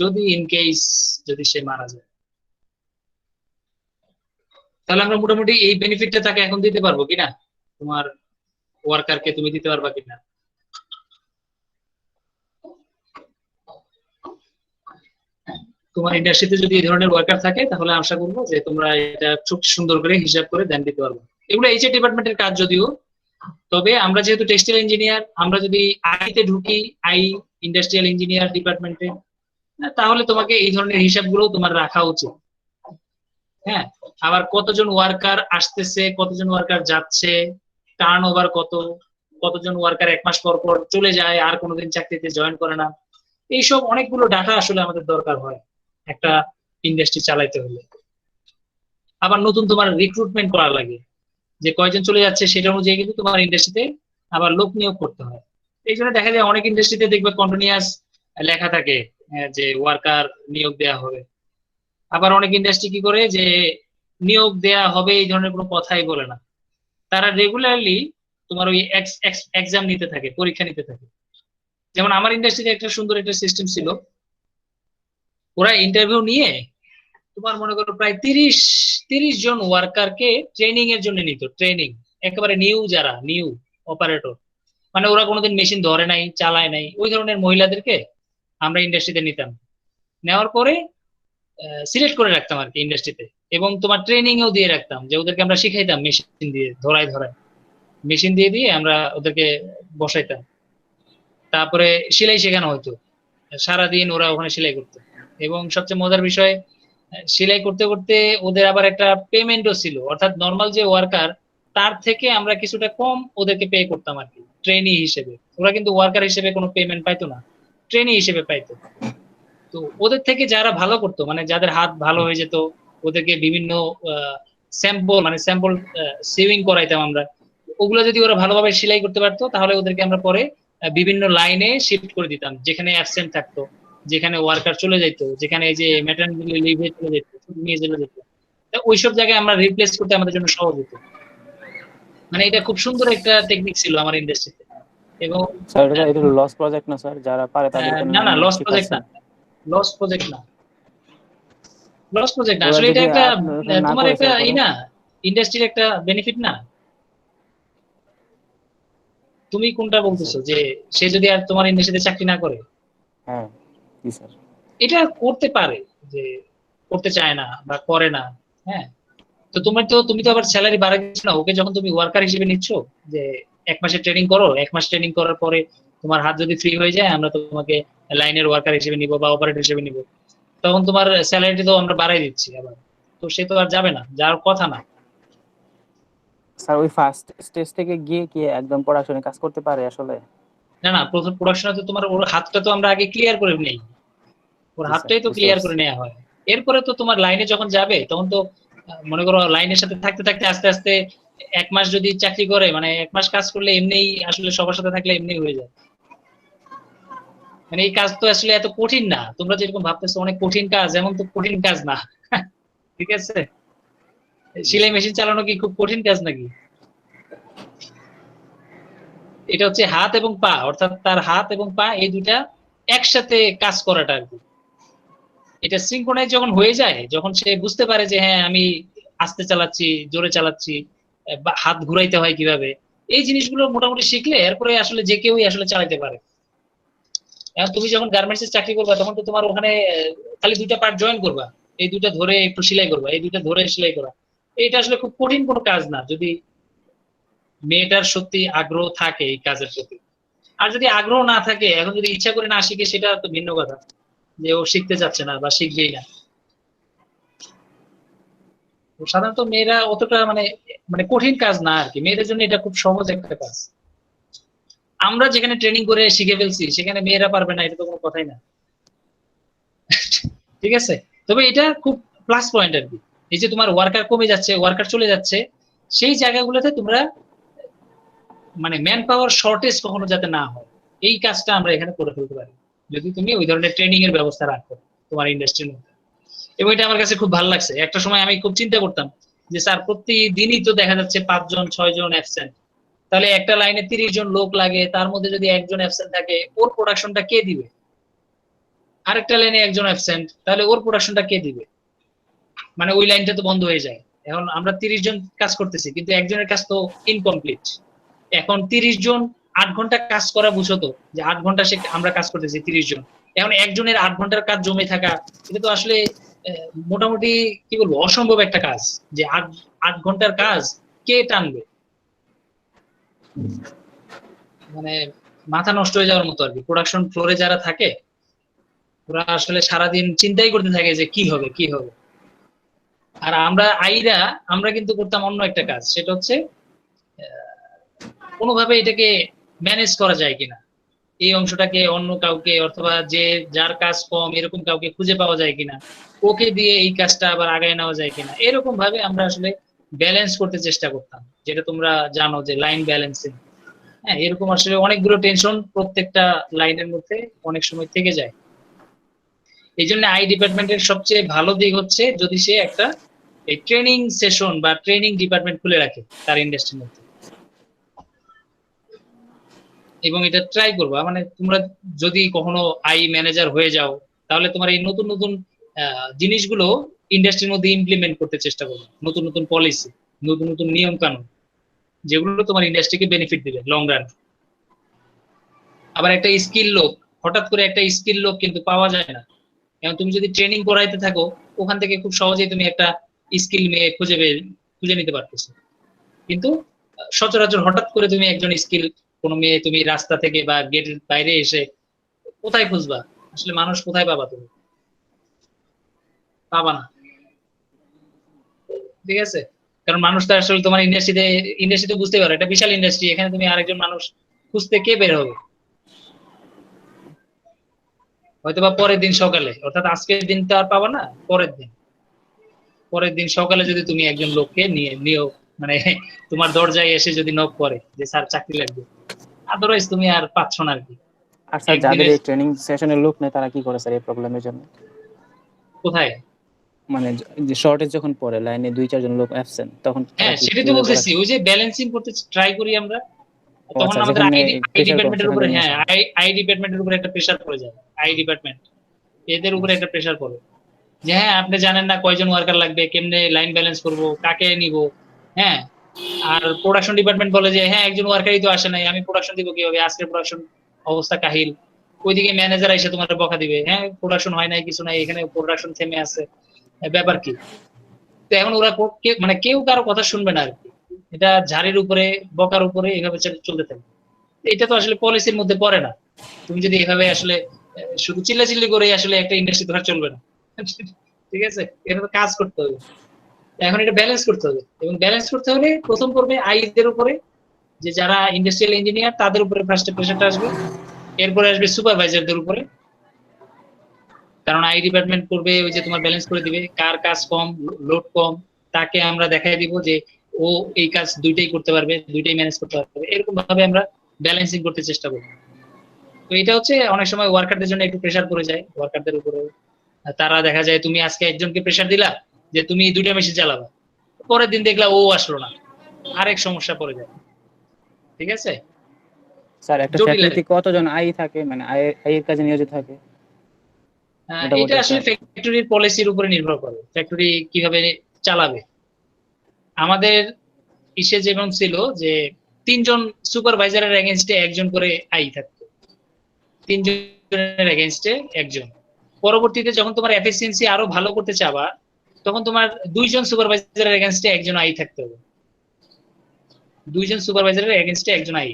যদি ইন কেস যদি সে মারা যায়। তাহলে আমরা মোটামুটি এই বেনিফিটটা তাকে এখন দিতে পারবো কিনা, তোমার ওয়ার্কারকে তুমি দিতে পারবা কিনা? তোমার ইন্ডাস্ট্রিতে যদি এই ধরনের ওয়ার্কার থাকে তাহলে আশা করবো যে তোমরা এটা খুব সুন্দর করে হিসাব করে দেন দিতে পারবো। এগুলো এইচআর ডিপার্টমেন্টের কাজ যদিও, তবে আমরা যেহেতু টেক্সটাইল ইঞ্জিনিয়ার, আমরা যদি আইতে ঢুকি, আই ইন্ডাস্ট্রিয়াল ইঞ্জিনিয়ার ডিপার্টমেন্টে, তাহলে তোমাকে এই ধরনের হিসাবগুলো তোমার রাখা উচিত। হ্যাঁ, আবার কতজন ওয়ার্কার আসতেছে, কতজন ওয়ার্কার যাচ্ছে, টার্ন ওভার কত, কতজন ওয়ার্কার 1 মাস পর পর চলে যায় আর কোনোদিন চাকরিতে জয়েন করে না, এইসব অনেকগুলো ডাটা আসলে আমাদের দরকার হয় একটা ইন্ডাস্ট্রি চালাইতে হলে। আবার নতুন তোমার রিক্রুটমেন্ট করা লাগে, যে কয়জন চলে যাচ্ছে সেটা অনুযায়ী কিন্তু তোমার ইন্ডাস্ট্রিতে আবার লোক নিয়োগ করতে হয়। এই জন্য দেখা যায় অনেক ইন্ডাস্ট্রিতে দেখবে কন্টিনিউয়াস লেখা থাকে যে ওয়ার্কার নিয়োগ দেওয়া হবে। আবার অনেক ইন্ডাস্ট্রি কি করে যে নিয়োগ দেয়া হবে এই ধরনের কোনো কথাই বলে না, তারা রেগুলারলি তোমার ওই এক্সাম নিতে থাকে, পরীক্ষা নিতে থাকে। যেমন আমার ইন্ডাস্ট্রিতে একটা সুন্দর একটা সিস্টেম ছিল, ওরা ইন্টারভিউ নিয়ে তোমার মনে করো প্রায় 30 জন ওয়ার্কারকে ট্রেনিং এর জন্য নিত, ট্রেনিং একেবারে নিউ, যারা নিউ অপারেটর, মানে ওরা কোনোদিন মেশিন ধরে নাই, চালায় নাই, ওই ধরনের মহিলাদেরকে আমরা ইন্ডাস্ট্রিতে নিতাম। নেওয়ার পরে সিলেক্ট করে রাখতাম আর কি ইন্ডাস্ট্রিতে, এবং তোমার ট্রেনিং এও দিয়ে রাখতাম, যে ওদেরকে আমরা শিখাইতাম মেশিন দিয়ে, ধরায় ধরায় মেশিন দিয়ে দিয়ে আমরা ওদেরকে বসাইতাম। তারপরে সেলাই শেখানো হতো, সারাদিন ওরা ওখানে সেলাই করতো। এবং সবচেয়ে মজার বিষয়, সেলাই করতে করতে ওদের আবার একটা পেমেন্টও ছিল, অর্থাৎ নর্মাল যে ওয়ার্কার তার থেকে আমরা কিছুটা কম ওদেরকে পে করতাম আর কি, ট্রেনি হিসেবে। ওরা কিন্তু ওয়ার্কার হিসেবে কোনো পেমেন্ট পাইতো না, ট্রেনি হিসেবে পাইতো। তো ওদের থেকে যারা ভালো করতো, মানে যাদের হাত ভালো হয়ে যেত, ওদেরকে বিভিন্ন স্যাম্পল, মানে স্যাম্পল সেভিং করাইতাম আমরা। ওগুলো যদি ওরা ভালোভাবে সেলাই করতে পারতো তাহলে ওদেরকে আমরা পরে বিভিন্ন লাইনে শিফট করে দিতাম, যেখানে অ্যাবসেন্ট থাকতো, যেখানে ওয়ার্কার চলে যেত, যেখানে এই যে ম্যাটারনিটি লিভে চলে যেত, নিয়ে চলে যেত, ওইসব জায়গায় আমরা রিপ্লেস করতে আমাদের জন্য সহজ হতো। মানে এটা খুব সুন্দর একটা টেকনিক ছিল আমার ইন্ডাস্ট্রিতে। এবং স্যার এটা লস প্রজেক্ট না স্যার, যারা পারে তাদের জন্য না না, লস ঠিক প্রজেক্ট আছে। না, লস প্রজেক্ট না, লস প্রজেক্ট না, ওরা আসলে এটা যদি একটা না তোমার করে একটা স্যার পরে, না, ইন্ডাস্ট্রির একটা বেনিফিট না। তুমি কোনটা বলতেছো, যে সে যদি আর তোমার ইন্ডাস্ট্রিতে চাকরি না করে? হ্যাঁ জি স্যার। এটা করতে পারে, যে করতে চায় না বা করে না। হ্যাঁ, তো তুমি তো আবার স্যালারি বাড়াই দিচ্ছ না ওকে, যখন তুমি ওয়ার্কার হিসেবে নিচ্ছ, যে 1 মাসের ট্রেনিং করো, 1 মাস ট্রেনিং করার পরে তোমার হাত যদি ফ্রি হয়ে যায় আমরা তোমাকে লাইনের ওয়ার্কার হিসেবে নিব বা অপারেটর হিসেবে নিব, তখন তোমার স্যালারিটা তো আমরা বাড়াই দিচ্ছি আবার, তো সে তো আর যাবে না, যাওয়ার কথা না। স্যার ওই ফার্স্ট স্টেজ থেকে গিয়ে কি একদম পড়াশোনা কাজ করতে পারে আসলে? না না, প্রথম প্রোডাকশনে তো তোমার ওর হাতটা তো আমরা আগে ক্লিয়ার করে নেই, ওর জি স্যার হাতটাই তো বুঝতে ক্লিয়ার পারছি। করে নেওয়া হয়। এরপরে তো তোমার লাইনে যখন যাবে তখন তো মনে করো লাইনের সাথে থাকতে থাকতে আস্তে আস্তে 1 মাস যদি চাকরি করে, মানে 1 মাস কাজ করলে এমনিই আসলে সবার সাথে থাকলে এমনি হয়ে যায়। মানে এই কাজ তো আসলে এত কঠিন না, তোমরা যেরকম ভাবতেছো অনেক কঠিন কাজ, এমন তো কঠিন কাজ না। ঠিক আছে, জি সেলাই স্যার। মেশিন চালানো কি খুব কঠিন কাজ নাকি? এটা হচ্ছে হাত এবং পা, অর্থাৎ তার হাত এবং পা এই দুইটা একসাথে কাজ করাটা আর কি। এটা সিঙ্ক্রোনাইজ যখন হয়ে যায়, যখন সে বুঝতে পারে যে হ্যাঁ আমি আস্তে চালাচ্ছি, জোরে চালাচ্ছি, বা হাত ঘুরাইতে হয় কিভাবে, এই জিনিসগুলো মোটামুটি শিখলে এরপরে আসলে যে কেউই আসলে চালাতে পারে। এখন তুমি যখন গার্মেন্টস এর চাকরি করবা তখন তো তোমার ওখানে খালি 2টা পার্ট জয়েন করবা, এই 2টা ধরে একটু সেলাই করবা, এই 2টা ধরে সেলাই করা, এটা আসলে খুব কঠিন কোনো কাজ না, যদি মেয়েটার সত্যি আগ্রহ থাকে এই কাজের প্রতি। আর যদি আগ্রহ না থাকে, এখন যদি ইচ্ছা করে না শিখে সেটা তো ভিন্ন কথা, যে ও শিখতে চাচ্ছে না বা শিখবেই না। তো সাধারণত মেয়েরা অতটা মানে মানে কঠিন কাজ না আর কি, মেয়েদের জন্য এটা খুব সহজ একটা কাজ। আমরা যেখানে ট্রেনিং করে শিখে ফেলছি সেখানে মেয়েরা পারবে না, এটা তো কোনো কথাই না। ঠিক আছে, তবে এটা খুব প্লাস পয়েন্ট আর কি। এই যে তোমার ওয়ার্কার কমে যাচ্ছে, ওয়ার্কার চলে যাচ্ছে, সেই জায়গাগুলোতে তোমরা মানে ম্যান পাওয়ার শর্টেজ কখনো যাতে না হয়, এই কাজটা আমরা এখানে করে ফেলতে পারি যদি তুমি ওই ধরনের ট্রেনিং এর ব্যবস্থা রাখো তোমার ইন্ডাস্ট্রির মধ্যে। এবং এটা আমার কাছে খুব ভালো লাগছে। একটা সময় আমি খুব চিন্তা করতাম যে স্যার প্রতিদিনই তো দেখা যাচ্ছে 5 জন 6 জন অ্যাবসেন্ট, তাহলে একটা লাইনে 30 জন লোক লাগে, তার মধ্যে যদি একজন অ্যাবসেন্ট থাকে ওর প্রোডাকশনটা কে দিবে? আরেকটা লাইনে একজন অ্যাবসেন্ট, তাহলে ওর প্রোডাকশনটা কে দিবে? মানে ওই লাইনটা তো বন্ধ হয়ে যায়। এখন আমরা 30 জন কাজ করতেছি কিন্তু একজনের কাজ তো ইনকমপ্লিট। এখন 30 জন 8 ঘন্টা কাজ করা, বুঝো তো যে 8 ঘন্টা আমরা কাজ করতেছি 30 জন, এখন একজনের 8 ঘন্টার কাজ জমে থাকা, এটা তো আসলে মোটামুটি কি বলবো অসম্ভব একটা কাজ, যে 8 ঘন্টার কাজ কে টানবে? মানে মাথা নষ্ট হয়ে যাওয়ার মতো আর কি। প্রোডাকশন ফ্লোরে যারা থাকে ওরা আসলে সারাদিন চিন্তাই করতে থাকে যে কি হবে কি হবে। আর আমরা কিন্তু করতাম অন্য একটা কাজ, সেটা হচ্ছে কোনোভাবে এটাকে ম্যানেজ করা যায় কিনা, এই অংশটাকে অন্য কাউকে অথবা যে যার কাজ কম এরকম কাউকে খুঁজে পাওয়া যায় কিনা, ওকে দিয়ে এই কাজটা আবার আগায় নেওয়া যায় কিনা, এরকম ভাবে আমরা আসলে ব্যালেন্স করতে চেষ্টা করতাম, যেটা তোমরা জানো যে লাইন ব্যালেন্সিং। হ্যাঁ, এরকম আসলে অনেকগুলো টেনশন প্রত্যেকটা লাইনের মধ্যে অনেক সময় থেকে যায়। এই জন্য আই ডিপার্টমেন্টের সবচেয়ে ভালো দিক হচ্ছে যদি সে একটা এই ট্রেনিং সেশন বা ট্রেনিং ডিপার্টমেন্ট খুলে রাখে তার ইন্ডাস্ট্রির মধ্যে। এবং এটা ট্রাই করবা, মানে তোমরা যদি কখনো আই ম্যানেজার হয়ে যাও তাহলে তোমার এই নতুন নতুন জিনিসগুলো ইন্ডাস্ট্রির মধ্যে ইমপ্লিমেন্ট করতে চেষ্টা করবে, নতুন নতুন পলিসি, নতুন নতুন নিয়ম কানুন, যেগুলো তোমার ইন্ডাস্ট্রিকে বেনিফিট দিবে লং রান। আবার একটা স্কিল লোক, হঠাৎ করে একটা স্কিল লোক কিন্তু পাওয়া যায় না। এখন তুমি যদি ট্রেনিং করাইতে থাকো ওখান থেকে খুব সহজেই তুমি একটা স্কিল মেয়ে খুঁজে নিতে পারতেছো, কিন্তু সচরাচর হঠাৎ করে তুমি একজন স্কিল কোনো মেয়ে তুমি রাস্তা থেকে বা গেটের বাইরে এসে কোথায় খুঁজবা? আসলে মানুষ কোথায় পাবা? তুমি পাবা না। ঠিক আছে, কারণ মানুষ তো আসলে তোমার ইন্ডাস্ট্রিতে বুঝতে পারো এটা বিশাল ইন্ডাস্ট্রি, এখানে তুমি আরেকজন মানুষ খুঁজতে কে বের হবে? হয়তোবা পরের দিন সকালে, অর্থাৎ আজকের দিন তো আর পাবা না, পরের দিন সকালে যদি তুমি একজন লোককে নিয়েও মানে তোমার দরজায় এসে যদি নক করে যে স্যার চাকরি লাগবে, আদারওয়াইজ তুমি আর পাচ্ছ না আর কি। আর স্যার যাদের একদিনের এই ট্রেনিং সেশনের লোক নেই তারা কি করে স্যার এই প্রবলেমের জন্য? কোথায়? মানে যে শর্টেজ যখন পড়ে লাইনে 2-4 জন লোক অ্যাবসেন্ট তখন তারা হ্যাঁ, কি সেটাই তো কিভাবে বলতেছি, ওই যে ব্যালেন্সিং করতে ট্রাই করি আমরা, ও তখন আচ্ছা, আমাদের যেখানে আই প্রেশার কম ডিপার্টমেন্টের সেখান উপরে, থেকে নিয়ে হ্যাঁ আসা। আই ডিপার্টমেন্টের উপরে একটা প্রেশার পড়ে যায়, আই ডিপার্টমেন্ট এদের উপরে একটা প্রেশার পড়ে যে হ্যাঁ আপনি জানেন না কয়জন ওয়ার্কার লাগবে, কেমনে লাইন ব্যালেন্স করব, কাকে নিব। হ্যাঁ, আর প্রোডাকশন ডিপার্টমেন্ট বলে যে হ্যাঁ একজন ওয়ার্কারই তো আসে নাই, আমি প্রোডাকশন দিব কিভাবে, আজকের প্রোডাকশন অবস্থা কাহিল। ওইদিকে ম্যানেজার এসে তোমার বকা দিবে, হ্যাঁ প্রোডাকশন হয় নাই কিছু নাই, এখানে প্রোডাকশন থেমে আছে, ব্যাপার কি? তো এখন ওরা মানে কেউ কারো কথা শুনবে না আর কি, এটা ঝাড়ির উপরে বকার উপরে এভাবে চলতে থাকবে। এটা তো আসলে পলিসির মধ্যে পড়ে না। তুমি যদি এভাবে আসলে শুধু চিল্লাচিল্লি করে আসলে একটা ইন্ডাস্ট্রি ধরা চলবে না। ঠিক আছে, এভাবে কাজ করতে হবে। এখন এটা ব্যালেন্স করতে হবে, এবং ব্যালেন্স করতে হলে প্রথম পর্বে আইদের উপরে, যে যারা ইন্ডাস্ট্রিয়াল ইঞ্জিনিয়ার তাদের উপরে ফার্স্টে প্রেশারটা আসবে, এরপরে আসবে সুপারভাইজারদের উপরে, কারণ আই ডিপার্টমেন্ট করবে ওই যে তোমার ব্যালেন্স করে দিবে, কার কাজ কম, লোড কম, তাকে আমরা দেখাই দিব যে ও এই কাজ দুইটাই করতে পারবে, দুইটাই ম্যানেজ করতে পারবে, এরকম ভাবে আমরা ব্যালেন্সিং করতে চেষ্টা করব। তো এটা হচ্ছে অনেক সময় ওয়ার্কারদের জন্য একটু প্রেশার পড়ে যায় ওয়ার্কারদের উপরে। তারা দেখা যায় তুমি আজকে একজনকে প্রেশার দিলা যে তুমি 2টা মেশিন চালাবা, পরের দিন দেখলা ও আসলো না, আরেক সমস্যা পড়ে যায়। ঠিক আছে, স্যার একটা জটিল আর ফ্যাক্টরিতে কি। কতজন আই থাকে, মানে আই এর কাজে নিয়োজিত থাকে মোটামুটি এটা একটা? আসলে ফ্যাক্টরির পলিসির উপরে নির্ভর করে, ফ্যাক্টরি কিভাবে চালাবে। আমাদের ইসে যেমন ছিল যে 3 জন সুপারভাইজারের এগেইনস্টে একজন করে আই থাকতো, 3 জনের এগেইনস্টে একজন। পরবর্তীতে যখন তোমার এফিসিয়েন্সি আরো ভালো করতে চাবা তখন তোমার 2 জন সুপারভাইজারের এগেইনস্টে একজন আই থাকতে হবে, 2 জন সুপারভাইজারের এগেইনস্টে একজন আই,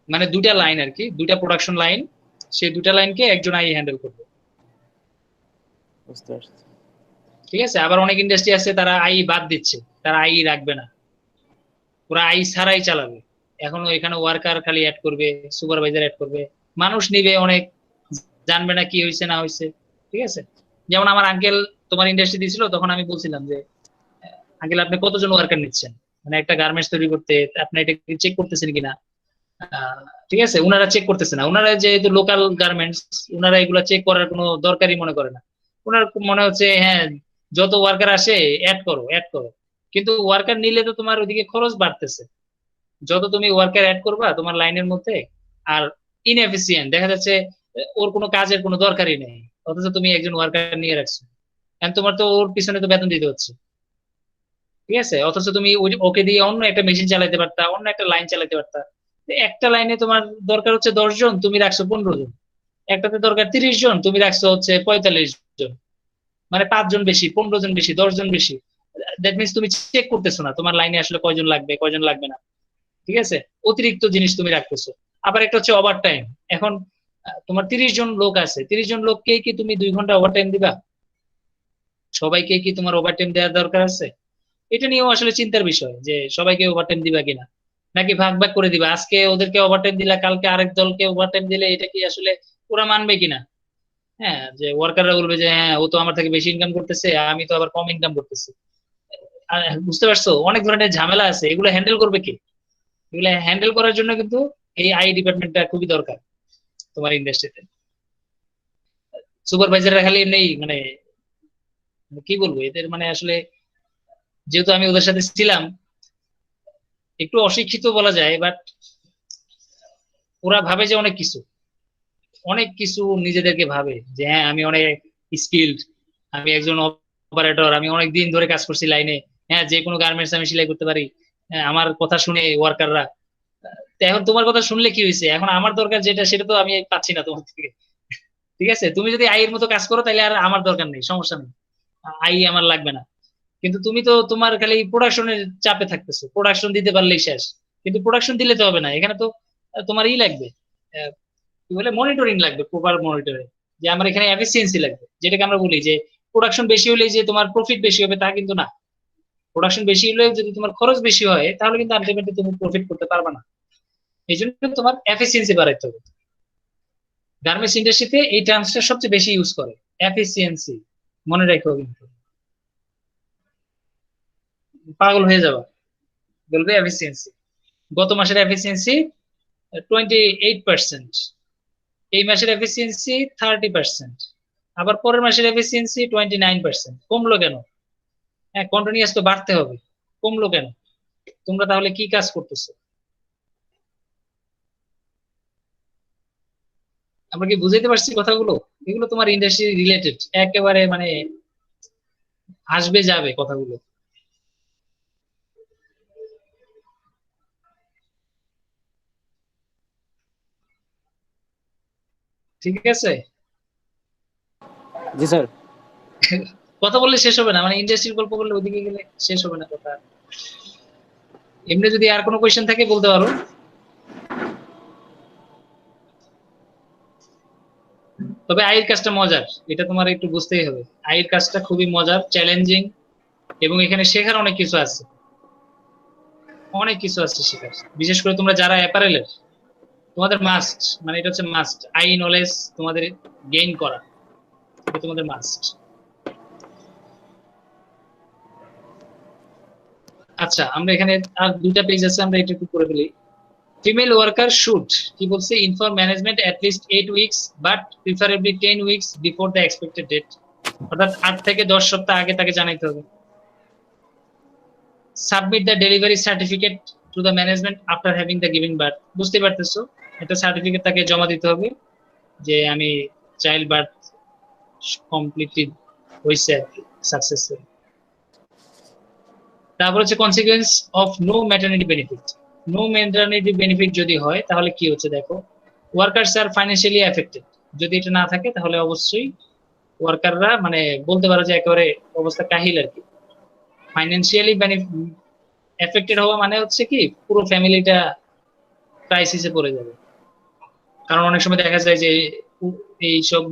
মানে 2টা লাইন আর কি, 2টা প্রোডাকশন লাইন, সেই 2টা লাইনকে একজন আই হ্যান্ডেল করবে। বুঝতে পারছি। ঠিক আছে, আবার অনেক ইন্ডাস্ট্রি আছে তারা আই বাদ দিচ্ছে, তারা আই রাখবে না, ওরা আই ছাড়াই চালাবে। এখন এখানে ওয়ার্কার খালি অ্যাড করবে, সুপারভাইজার অ্যাড করবে, মানুষ নিবে অনেক, জানবে না কি হয়েছে না হয়েছে। ঠিক আছে, যেমন আমার আঙ্কেল তোমার ইন্ডাস্ট্রি দিয়েছিল, তখন আমি বলছিলাম যে আঙ্কেল আপনি কতজন ওয়ার্কার নিচ্ছেন, মানে একটা গার্মেন্টস তৈরি করতে আপনি এটা চেক করতেছেন কিনা। আহ, ঠিক আছে, ওনারা চেক করতেছে না, ওনারা যেহেতু লোকাল গার্মেন্টস, ওনারা এগুলা চেক করার কোনো দরকারই মনে করে না। ওনার মনে হচ্ছে হ্যাঁ যত ওয়ার্কার আসে অ্যাড করো অ্যাড করো, কিন্তু ওয়ার্কার নিলে তো তোমার ওইদিকে খরচ বাড়তেছে। যত তুমি ওয়ার্কার অ্যাড করবা তোমার লাইনের মধ্যে, আর ইনএফিসিয়েন্ট দেখা যাচ্ছে, ওর কোনো কাজের কোনো দরকারই নেই, অথচ তুমি একজন ওয়ার্কার নিয়ে রাখছো, এখন তোমার তো ওর পিছনে তো বেতন দিতে হচ্ছে। ঠিক আছে, অথচ তুমি ওকে দিয়ে অন্য একটা মেশিন চালাতে পারতা, অন্য একটা লাইন চালাতে পারতা। তো একটা লাইনে তোমার দরকার হচ্ছে 10 জন, তুমি রাখছো 15 জন। একটাতে দরকার 30 জন, তুমি রাখছো হচ্ছে 45 জন। মানে 5 জন বেশি, 15 জন বেশি, 10 জন বেশি। দ্যাট মিনস তুমি চেক করতেছো না তোমার লাইনে আসলে কয়জন লাগবে কয়জন লাগবে না। ঠিক আছে, অতিরিক্ত জিনিস তুমি রাখতেছো। আবার একটা হচ্ছে ওভার টাইম। এখন তোমার 30 জন লোক আছে, 30 জন লোককে কি তুমি 2 ঘন্টা ওভার টাইম দিবা? সবাইকে কি তোমার ওভার টাইম দেওয়ার দরকার আছে? এটা নিয়েও আসলে চিন্তার বিষয় যে সবাইকে ওভারটাইম দিবা কিনা, নাকি ভাগ ভাগ করে দিবা, আজকে ওদেরকে ওভারটাইম দিলা কালকে আরেক দলকে ওভারটাইম দিলে এটা কি আসলে ওরা মানবে কিনা। হ্যাঁ, যে ওয়ার্কাররা বলবে যে হ্যাঁ ও তো আমার থেকে বেশি ইনকাম করতেছে, আমি তো আবার কম ইনকাম করতেছি। আর বুঝতে পারছো, অনেক ধরনের ঝামেলা আছে, এগুলো হ্যান্ডেল করবে কি? এগুলো হ্যান্ডেল করার জন্য কিন্তু এই আই ডিপার্টমেন্টটা খুবই দরকার তোমার ইন্ডাস্ট্রিতে। সুপারভাইজাররা খালি এমনি মানে কি বলবো এদের, মানে আসলে যেহেতু আমি ওদের সাথে ছিলাম, একটু অশিক্ষিত বলা যায়, বাট ওরা ভাবে যে অনেক কিছু, অনেক কিছু নিজেদেরকে ভাবে যে হ্যাঁ আমি অনেক স্কিল্ড, আমি একজন অপারেটর, আমি অনেক দিন ধরে কাজ করছি লাইনে, হ্যাঁ যে কোনো গার্মেন্টস আমি সেলাই করতে পারি। হ্যাঁ, আমার কথা শুনে ওয়ার্কাররা, এখন তোমার কথা শুনলে কি হয়েছে, এখন আমার দরকার যেটা সেটা তো আমি পাচ্ছি না তোমার থেকে। ঠিক আছে, তুমি যদি আইয়ের মতো কাজ করো তাহলে আর আমার দরকার নেই, সমস্যা নেই, আই আমার লাগবে না। কিন্তু তুমি তো তোমার খালি প্রোডাকশনের চাপে থাকতেছো, প্রোডাকশন দিতে পারলেই শেষ। কিন্তু প্রোডাকশন দিলে তো হবে না, এখানে তো তোমার ই লাগবে, কি বলে মনিটরিং লাগবে, প্রপার মনিটরিং। যে আমার এখানে এফিসিয়েন্সি লাগবে, যেটাকে আমরা বলি যে প্রোডাকশন বেশি হলে যে তোমার প্রফিট বেশি হবে তা কিন্তু না। প্রোডাকশন বেশি হলে যদি তোমার খরচ বেশি হয় তাহলে কিন্তু আলটিমেটলি তুমি প্রফিট করতে পারবে না। এই জন্য তোমার এফিসিয়েন্সি বাড়াইতে হবে। গার্মেন্টস ইন্ডাস্ট্রিতে এই টার্মসটা সবচেয়ে বেশি ইউজ করে, এফিসিয়েন্সি। মনে রাখো কিন্তু, পাগল হয়ে যাবে, বলবে এফিসিয়েন্সি। গত মাসের এফিসিয়েন্সি 28%, এই মাসের এফিসিয়েন্সি 30%, আবার পরের মাসের এফিসিয়েন্সি 29%। কমলো কেন? হ্যাঁ কন্টিনিউয়াস তো বাড়তে হবে, কমলো কেন? তোমরা তাহলে কি কাজ করতেছো? আমরা কি বুঝাইতে পারছি কথাগুলো? এগুলো তোমার ইন্ডাস্ট্রি রিলেটেড একেবারে, মানে আসবে যাবে কথাগুলো। ঠিক আছে, জি স্যার। কথা বললে শেষ হবে না, মানে ইন্ডাস্ট্রির গল্প করলে ওদিকে গেলে শেষ হবে না কথা। এমনি যদি আর কোনো কোয়েশ্চেন থাকে বলতে পারো। তবে আয়ের কাজটা মজার, এটা তোমার একটু বুঝতেই হবে। আয়ের কাজটা খুবই মজার, চ্যালেঞ্জিং, এবং এখানে শেখার অনেক কিছু আছে, অনেক কিছু আছে শেখার। বিশেষ করে তোমরা যারা অ্যাপারেলের, তোমাদের মাস্ট, মানে এটা হচ্ছে মাস্ট, আই নলেজ তোমাদের গেইন করা, এটা তোমাদের মাস্ট। আচ্ছা, আমরা এখানে আর 2টা পেজ আছে, আমরা এটা একটু করে ফেলি। ফিমেল ওয়ার্কার শুড, কি বলছে, inform management at least 8 weeks but preferably 10 weeks before the expected date. অর্থাৎ 8 থেকে 10 সপ্তাহ আগে তাকে জানাইতে হবে। Submit the delivery certificate to the management after having the giving birth. বুঝতে পারতেছো, একটা সার্টিফিকেট তাকে জমা দিতে হবে যে আমি চাইল্ড বার্থ কমপ্লিটলি হয়েছে আর কি, সাকসেসফুল। তারপর হচ্ছে consequence of no maternity benefit. No maternity benefit যদি হয় তাহলে কি হচ্ছে দেখো, ওয়ার্কার্স আর ফাইন্যান্সিয়ালি এফেক্টেড। যদি এটা না থাকে তাহলে অবশ্যই ওয়ার্কাররা, মানে বলতে পারো যে একেবারে অবস্থা কাহিল আর কি। ফাইন্যান্সিয়ালি এফেক্টেড হওয়া মানে হচ্ছে কি পুরো ফ্যামিলিটা ক্রাইসিসে পড়ে যাবে। কারণ অনেক সময় দেখা যায় যে এই সব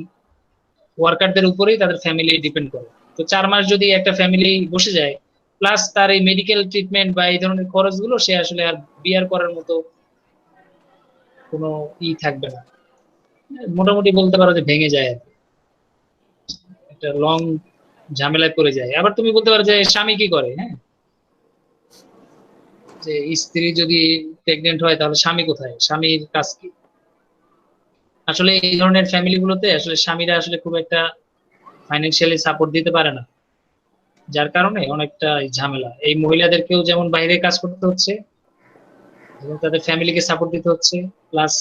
ওয়ার্কারদের উপরেই তাদের ফ্যামিলি ডিপেন্ড করে। তো 4 মাস যদি একটা ফ্যামিলি বসে যায়, প্লাস তার এই মেডিকেল ট্রিটমেন্ট বা এই ধরনের খরচগুলো, সে আসলে আর বিয়ার করার মতো কোনো থাকবে না। মোটামুটি বলতে পারো যে ভেঙে যায় আর কি। একটা লং ঝামেলায় পড়ে যায়। আবার তুমি বলতে পারো যে স্বামী কি করে, হ্যাঁ, যে স্ত্রী যদি প্রেগনেন্ট হয় তাহলে স্বামী কোথায়, স্বামীর কাজ কি? আসলে এই ধরনের ফ্যামিলি গুলোতে আসলে স্বামীরা আসলে খুব একটা ফাইন্যান্সিয়ালি সাপোর্ট দিতে পারে না, যার কারণে অনেকটা ঝামেলা। এই মহিলাদেরকেও যেমন বাইরে কাজ করতে হচ্ছে এবং তাদের ফ্যামিলিকে সাপোর্ট দিতে হচ্ছে, প্লাস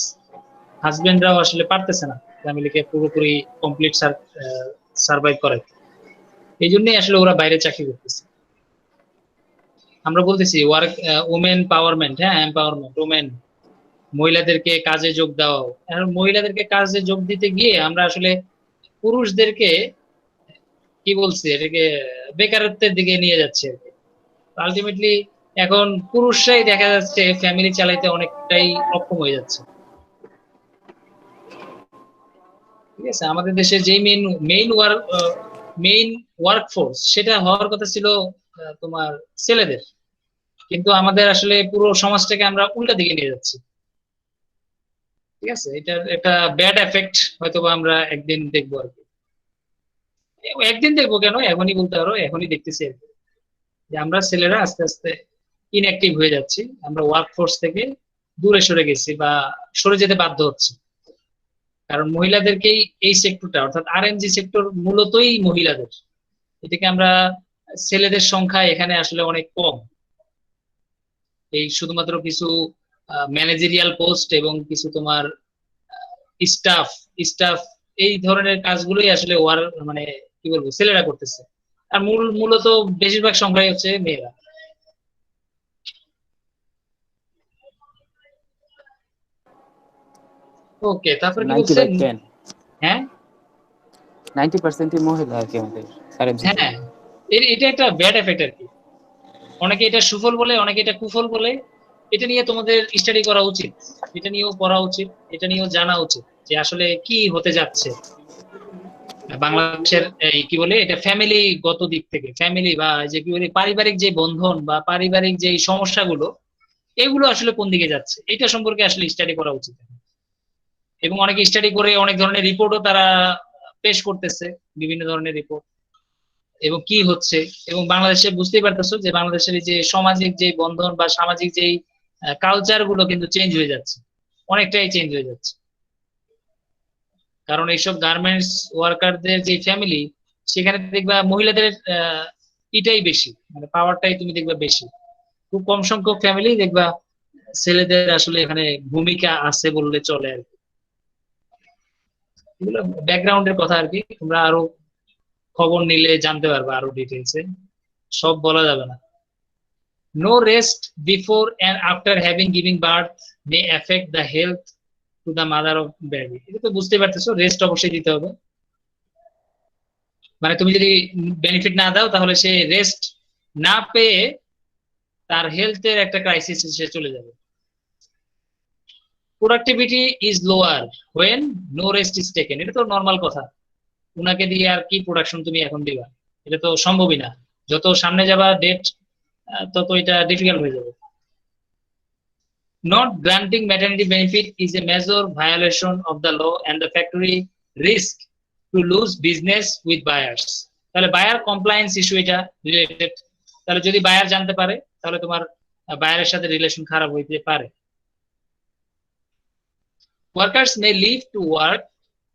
হাজবেন্ডরাও আসলে পারতেছে না ফ্যামিলিকে পুরোপুরি কমপ্লিট সার্ভাইভ করাতে। এই জন্যই আসলে ওরা বাইরে চাকরি করতেছে। আমরা বলতেছি ওয়ার্ক ওমেন পাওয়ারমেন্ট, হ্যাঁ, এম্পাওয়ারমেন্ট ওমেন, মহিলাদেরকে কাজে যোগ দেওয়া। এখন মহিলাদেরকে কাজে যোগ দিতে গিয়ে আমরা আসলে পুরুষদেরকে কি বলছি, এটাকে বেকারত্বের দিকে নিয়ে যাচ্ছে। আলটিমেটলি এখন পুরুষরাই দেখা যাচ্ছে ফ্যামিলি চালাইতে অনেকটাই অক্ষম হয়ে যাচ্ছে। ঠিক আছে, আমাদের দেশে যে মেইন ওয়ার্ক ফোর্স সেটা হওয়ার কথা ছিল তোমার ছেলেদের, কিন্তু আমাদের আসলে পুরো সমাজটাকে আমরা উল্টা দিকে নিয়ে যাচ্ছি। ঠিক আছে, এটার একটা ব্যাড এফেক্ট হয়তো আমরা একদিন দেখবো আর কি। একদিন দেখবো কেন, এখনই বলতে পারো, এখনই দেখতেছি আর কি, যে আমরা ছেলেরা আস্তে আস্তে ইনঅ্যাক্টিভ হয়ে যাচ্ছি, আমরা ওয়ার্ক ফোর্স থেকে দূরে সরে গেছি বা সরে যেতে বাধ্য হচ্ছে। কারণ মহিলাদেরকেই এই সেক্টরটা, অর্থাৎ আরএমজি সেক্টর মূলতই মহিলাদের। এটাকে আমরা ছেলেদের সংখ্যা এখানে আসলে অনেক কম। এই শুধুমাত্র কিছু ম্যানেজেরিয়াল পোস্ট এবং কিছু তোমার স্টাফ স্টাফ এই ধরনের কাজগুলোই আসলে মানে কি বলবো ছেলেরা করতেছে, আর মূলত বেশিরভাগ সংখ্যাই হচ্ছে মেয়েরা। ওকে, তারপর কি 90/10 বলছেন? হ্যাঁ 90% মহিলা আর কি আমাদের আরএমসি তে। হ্যাঁ, এটা একটা ব্যাড এফেক্ট আর কি। অনেকে এটা সুফল বলে, অনেকে এটা কুফল বলে। এটা নিয়ে তোমাদের স্টাডি করা উচিত, এটা নিয়েও পড়া উচিত, এটা নিয়েও জানা উচিত যে আসলে কি হতে যাচ্ছে বাংলাদেশের এই কি বলে এটা ফ্যামিলিগত দিক থেকে, ফ্যামিলি বা যে কি বলে পারিবারিক যে বন্ধন বা পারিবারিক যে সমস্যাগুলো, এগুলো আসলে কোন দিকে যাচ্ছে, এটা সম্পর্কে আসলে স্টাডি করা উচিত। এবং অনেকে স্টাডি করে অনেক ধরনের রিপোর্টও তারা পেশ করতেছে, বিভিন্ন ধরনের রিপোর্ট, এবং কি হচ্ছে। এবং বাংলাদেশে বুঝতেই পারতেছো যে বাংলাদেশের এই যে সামাজিক যে বন্ধন বা সামাজিক যে কালচার গুলো কিন্তু চেঞ্জ হয়ে যাচ্ছে, অনেকটাই চেঞ্জ হয়ে যাচ্ছে। কারণ এইসব গার্মেন্টস ওয়ার্কারদের যে ফ্যামিলি, সেখানে দেখবা মহিলাদের এটাই বেশি, মানে পাওয়ারটাই তুমি দেখবা বেশি। খুব কম সংখ্যক ফ্যামিলি দেখবা ছেলেদের আসলে এখানে ভূমিকা আছে বললে চলে আর কি। এগুলো ব্যাকগ্রাউন্ডের কথা আর কি, তোমরা আরো খবর নিলে জানতে পারবে আরো ডিটেলসে, সব বলা যাবে না। No rest before and after having giving birth may affect the health to the mother of baby. এটা তো বুঝতে পারতেছো, রেস্ট অবশ্যই দিতে হবে। মানে তুমি যদি বেনিফিট না দাও তাহলে সে রেস্ট না পেয়ে তার হেলথের একটা ক্রাইসিস সে চলে যাবে। Productivity is lower when no rest is taken, এটা তো নর্মাল কথা। উনাকে দিয়ে আর কি প্রোডাকশন তুমি এখন দিবা, এটা তো সম্ভবই না। যত সামনে যাবা ডেট, তত এটা ডিফিকাল্ট হয়ে যাবে। Not granting maternity benefit is a major violation of the law and the factory risk to lose business with buyers. তাহলে বায়ার কমপ্লায়েন্স ইস্যু এটা রিলেটেড। তাহলে যদি বায়ার জানতে পারে তাহলে তোমার বায়ারের সাথে রিলেশন খারাপ হইতে পারে। Workers may leave to work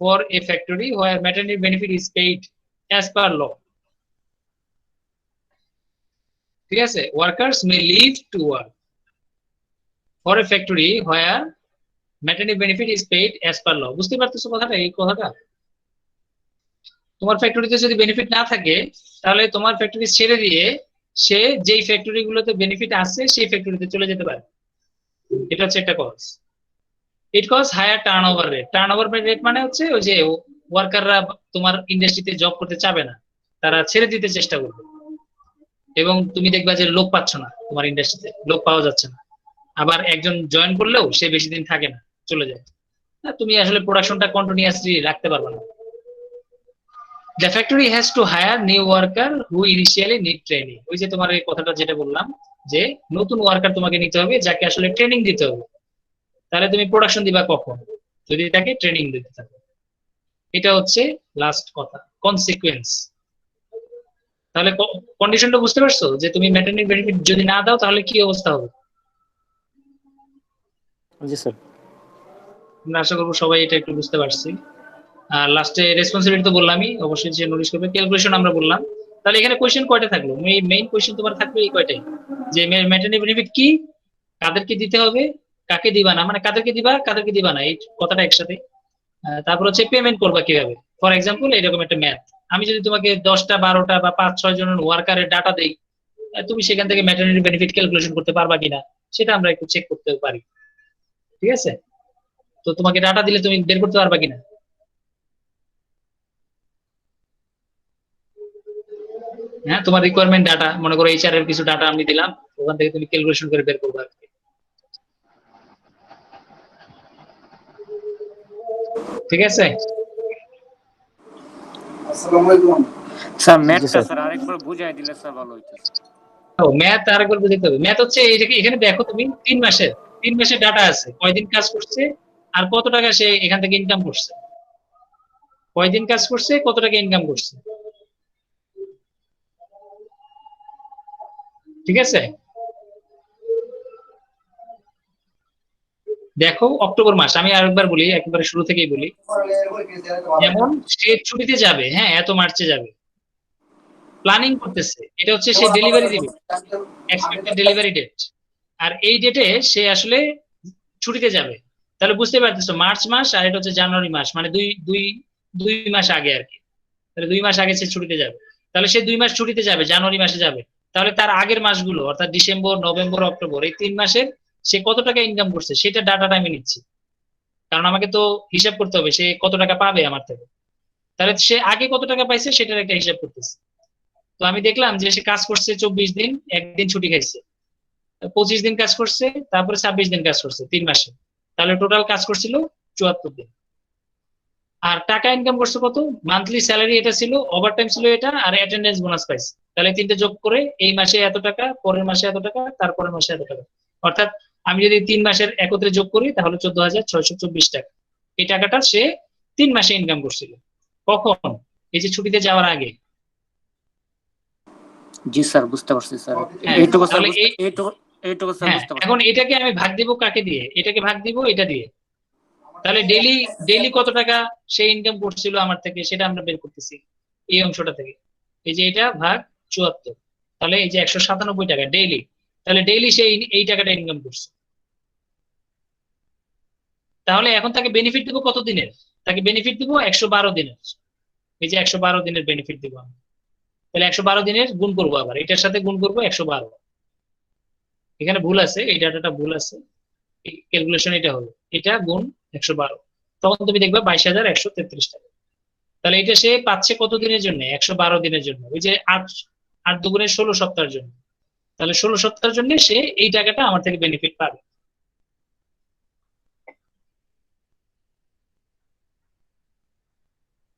for a factory where maternity benefit is paid as per law. ঠিক আছে, workers may leave to work for a factory where maternity benefit is paid as per law. বুঝতে পারতেছো কথাটা, এই কথাটা? তোমার ফ্যাক্টরিতে যদি বেনিফিট না থাকে তাহলে তোমার ফ্যাক্টরি ছেড়ে দিয়ে সে যেই ফ্যাক্টরি গুলোতে বেনিফিট আছে সেই ফ্যাক্টরিতে চলে যেতে পারে। এটা হচ্ছে একটা cause. It cause higher turnover rate. Turnover rate মানে হচ্ছে ওই যে ওয়ার্কাররা তোমার ইন্ডাস্ট্রিতে জব করতে চাবে না, তারা ছেড়ে দিতে চেষ্টা করবে। এবং তুমি দেখবা যে লোক পাচ্ছ না, তোমার ইন্ডাস্ট্রিতে লোক পাওয়া যাচ্ছে না। আবার একজন জয়েন করলেও সে বেশি দিন থাকে না, চলে যায়। তুমি আসলে প্রোডাকশনটা কন্টিনিউয়াসলি রাখতে পারবে না। The factory has to hire new worker who initially need training. ওই যে তোমার এই কথাটা যেটা বললাম যে নতুন ওয়ার্কার তোমাকে নিতে হবে যাকে আসলে ট্রেনিং দিতে হবে। তাহলে তুমি প্রোডাকশন দিবা কখন? যদি তাকে ট্রেনিং দিতে থাকো। এটা হচ্ছে লাস্ট কথা, কনসিকুয়েন্স। তাহলে কন্ডিশনটা বুঝতে পারছো যে তুমি ম্যাটারনিটি বেনিফিট যদি না দাও তাহলে কি অবস্থা হবে? জি স্যার। আমরা আশা করবো সবাই এটা একটু বুঝতে পারছি। আর লাস্টে রেসপন্সিবিলিটি তো বললামই, অবশ্যই যে নোটিশ করবে। ক্যালকুলেশন আমরা বললাম। তাহলে এখানে কোয়েশ্চেন কয়টা থাকলো? মেইন কোয়েশ্চেন তোমার থাকবে এই কয়টাই, যে ম্যাটারনিটি বেনিফিট কি, কাদেরকে দিতে হবে, কাকে দিবা না, মানে কাদেরকে দিবা কাদেরকে দিবা না, এই কথাটা একসাথে। তারপর হচ্ছে পেমেন্ট করবা কিভাবে। ফর এক্সাম্পল এরকম একটা ম্যাথ, আমি যদি তোমাকে 10টা 12টা বা 5-6 জনের ওয়ার্কারের ডাটা দেই, তুমি সেখান থেকে ম্যাটারনিটি বেনিফিট ক্যালকুলেশন করতে পারবা কিনা সেটা আমরা একটু চেক করতে পারি। ঠিক আছে? তো তোমাকে ডাটা দিলে তুমি বের করতে পারবা কিনা? হ্যাঁ, তোমার রিকোয়ারমেন্ট ডাটা, মনে করো এইচআর এর কিছু ডাটা আমি দিলাম, ওখান থেকে তুমি ক্যালকুলেশন করে বের করবা। ঠিক আছে? স্যার ম্যাথটা স্যার আরেকবার বুঝাই দিলে স্যার ভালো হইতো। ও ম্যাথ আরেকবার বুঝতে হবে। ম্যাথ হচ্ছে এটাকে এখানে দেখো তুমি 3 মাসের ডাটা আছে, কয়দিন কাজ করছে আর কত টাকা সে এখান থেকে ইনকাম করছে, কয়দিন কাজ করছে কত টাকা ইনকাম করছে। ঠিক আছে? দেখো অক্টোবর মাস, আমি আরেকবার বলি, একেবারে শুরু থেকেই বলি, যেমন সে ছুটিতে যাবে, হ্যাঁ এত মার্চে যাবে, প্ল্যানিং করতেছে, এটা হচ্ছে সে ডেলিভারি দিবে, এক্সপেক্টেড ডেলিভারি ডেট, আর এই ডেটে সে আসলে ছুটিতে যাবে। তাহলে বুঝতে পারতেছো মার্চ মাস আর এটা হচ্ছে জানুয়ারি মাস, মানে দুই দুই 2 মাস আগে আর কি। তাহলে 2 মাস আগে সে ছুটিতে যাবে, তাহলে সে 2 মাস ছুটিতে যাবে, জানুয়ারি মাসে যাবে। তাহলে তার আগের মাসগুলো অর্থাৎ ডিসেম্বর, নভেম্বর, অক্টোবর, এই 3 মাসের সে কত টাকা ইনকাম করছে সেটা ডাটাটা আমি নিচ্ছি, কারণ আমাকে তো হিসাব করতে হবে সে কত টাকা পাবে আমার থেকে। তাহলে সে আগে কত টাকা পাইছে সেটার একটা হিসাব করতেছে। তো আমি দেখলাম যে সে কাজ করছে 24 দিন, একদিন ছুটি খাইছে, 25 দিন কাজ করছে, তারপরে 26 দিন কাজ করছে 3 মাসে, তাহলে টোটাল কাজ করছিল 74 দিন। আর টাকা ইনকাম করছে কত? মান্থলি স্যালারি এটা ছিল, ওভারটাইম ছিল এটা, আর অ্যাটেন্ডেন্স বোনাস পাইছে। তাহলে তিনটে যোগ করে এই মাসে এত টাকা, পরের মাসে এত টাকা, তারপরের মাসে এত টাকা, অর্থাৎ আমি যদি 3 মাসের একত্রে যোগ করি তাহলে 14,624 টাকা। এই টাকাটা সে 3 মাসে ইনকাম করছিল। কখন? এই যে ছুটিতে যাওয়ার আগে। জি স্যার বুঝতে পারছি স্যার। হ্যাঁ, এইটুকু স্যার তাহলে এইটুকু স্যার হ্যাঁ, বুঝতে পারছি। এখন এটাকে আমি ভাগ দিব কাকে দিয়ে? এটাকে ভাগ দিব এটা দিয়ে। তাহলে ডেইলি কত টাকা সে ইনকাম করছিল আমার থেকে সেটা আমরা বের করতেছি এই অংশটা থেকে। এই যে এটা ভাগ 74, তাহলে এই যে 197 টাকা ডেইলি, তাহলে ডেইলি সে এই টাকাটা ইনকাম করছে। তাহলে এখন তাকে বেনিফিট দিব কত দিনের? তাকে বেনিফিট দিব 112 দিনের। এই যে 112 দিনের বেনিফিট দিব আমি। তাহলে 112 দিনের গুণ করবো, আবার এটার সাথে গুণ করবো 112। এখানে ভুল আছে, এই ডাটাটা ভুল আছে, ক্যালকুলেশন এটা হলো, এটা গুণ 112, তখন তুমি দেখবে 22,133 টাকা। তাহলে এটা সে পাচ্ছে কত দিনের জন্য? 112 দিনের জন্য। ওই যে 8 দুগুণে 16 সপ্তাহের জন্য। তাহলে 16 সপ্তাহের জন্য সে এই টাকাটা আমার থেকে বেনিফিট পাবে।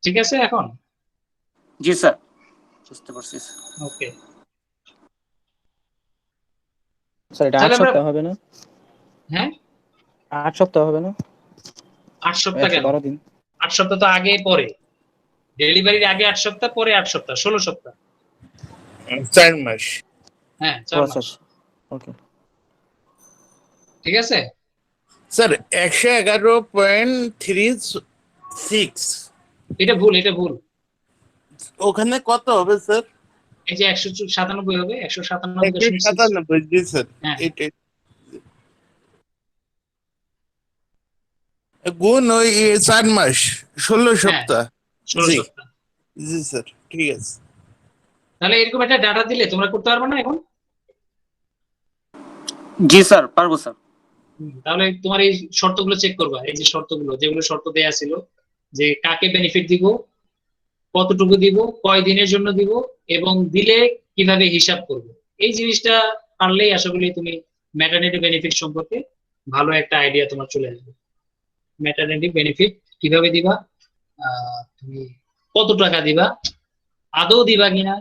ঠিক আছে এখন? জি স্যার বুঝতে পারছি। ওকে, স্যার এটা 8 তাহলে আমরা, সপ্তাহ হবে না? হ্যাঁ 8 সপ্তাহ হবে না? 8 সপ্তাহ কেন? 112 দিন। 8 সপ্তাহ তো আগে পরে, ডেলিভারির আগে 8 সপ্তাহ, পরে 8 সপ্তাহ, 16 সপ্তাহ। 4 মাস। হ্যাঁ, ও 4 আচ্ছা মাস। ওকে। ঠিক আছে? স্যার 111.36 এটা ভুল, এটা ভুল। ওখানে কত হবে স্যার? এই যে 197 হবে, 197.6। 197, জি স্যার। হ্যাঁ, এটা গুণ ওই 4 মাস 16 সপ্তাহ। 16 জি সপ্তাহ। জি স্যার, ঠিক আছে। তাহলে এরকম একটা ডাটা দিলে তোমরা করতে পারবে না এখন? জি স্যার পারবো স্যার। তাহলে তোমার এই শর্তগুলো চেক করবা, এই যে শর্তগুলো, যেগুলো শর্ত দেয়া ছিল, যে কাকে বেনিফিট দিব, কতটুকু দিব, কয় দিনের জন্য দিব, এবং দিলে কিভাবে হিসাব করব। এই জিনিসটা পারলেই আশা করি তুমি ম্যাটারনিটি বেনিফিট সম্পর্কে ভালো একটা আইডিয়া তোমার চলে আসবে। ম্যাটারনিটি বেনিফিট কিভাবে দিবা, তুমি কত টাকা দিবা, আদৌ দিবা কিনা।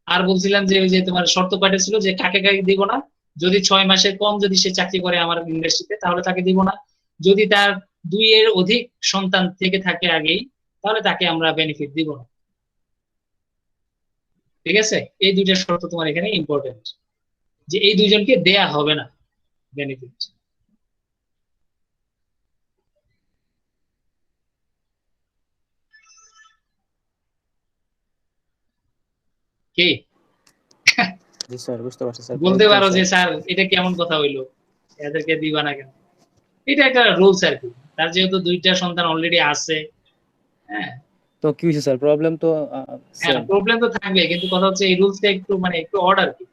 আর বলছিলাম যে ওই যে তোমার শর্ত পাঠিয়েছিল যে কাকে কাকে দিব না, যদি 6 মাসের কম যদি সে চাকরি করে আমার ইন্ডাস্ট্রিতে তাহলে তাকে দিব না, যদি তার 2 এর অধিক সন্তান থেকে থাকে আগেই তাহলে তাকে আমরা বেনিফিট দিব না। ঠিক আছে, এই 2টা শর্ত তোমার এখানে ইম্পর্টেন্ট, যে এই 2জনকে দেয়া হবে না বেনিফিট। কি জি স্যার, বুঝতে পারছি স্যার, বলতে একদম পারো যে স্যার। স্যার এটা কেমন কথা হইলো, এদেরকে দিবা না কেন? এটা একটা রুলস আর কি, তার যেহেতু 2টা সন্তান অলরেডি আছে। হ্যাঁ, তো কি হয়েছে স্যার, প্রবলেম তো হ্যাঁ সেম। প্রবলেম তো থাকবে, কিন্তু কথা হচ্ছে এই রুলসটা একটু মানে একটু অর্ডার কি।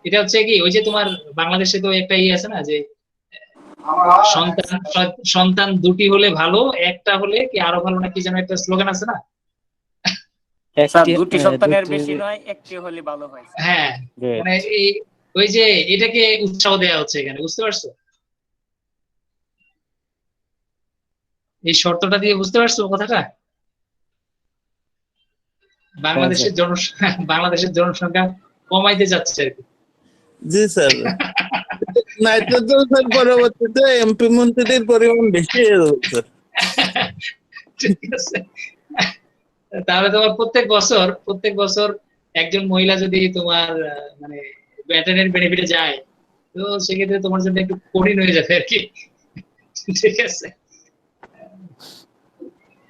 এটা হচ্ছে কি ওই যে তোমার বাংলাদেশে তো একটা আছে না যে সন্তান সন্তান 2টি হলে ভালো, একটা হলে কি আরো ভালো, নাকি যেন একটা স্লোগান আছে না? স্যার একটি 2টি সন্তানের দুটি। বেশি নয়, একটি হলে ভালো হয় স্যার। হ্যাঁ, মানে Great. এই ওই যে এটাকে উৎসাহ দেওয়া হচ্ছে এখানে, বুঝতে পারছো? এই শর্তটা দিয়ে বুঝতে পারছো কথাটা? হ্যাঁ স্যার। বাংলাদেশের জনসংখ্যা কমাইতে যাচ্ছে আর কি। জি স্যার, নাইট্রো তো স্যার পরবর্তীতে এমপি মন্ত্রীদের পরিমাণ বেশি হয়ে যাবে স্যার। ঠিক আছে, তাহলে তোমার প্রত্যেক বছর একজন মহিলা যদি তোমার মানে ভেটেরিনারি বেনিফিটে যায়, তো সেক্ষেত্রে তোমার জন্য একটু কঠিন হয়ে যাবে আর কি। ঠিক আছে,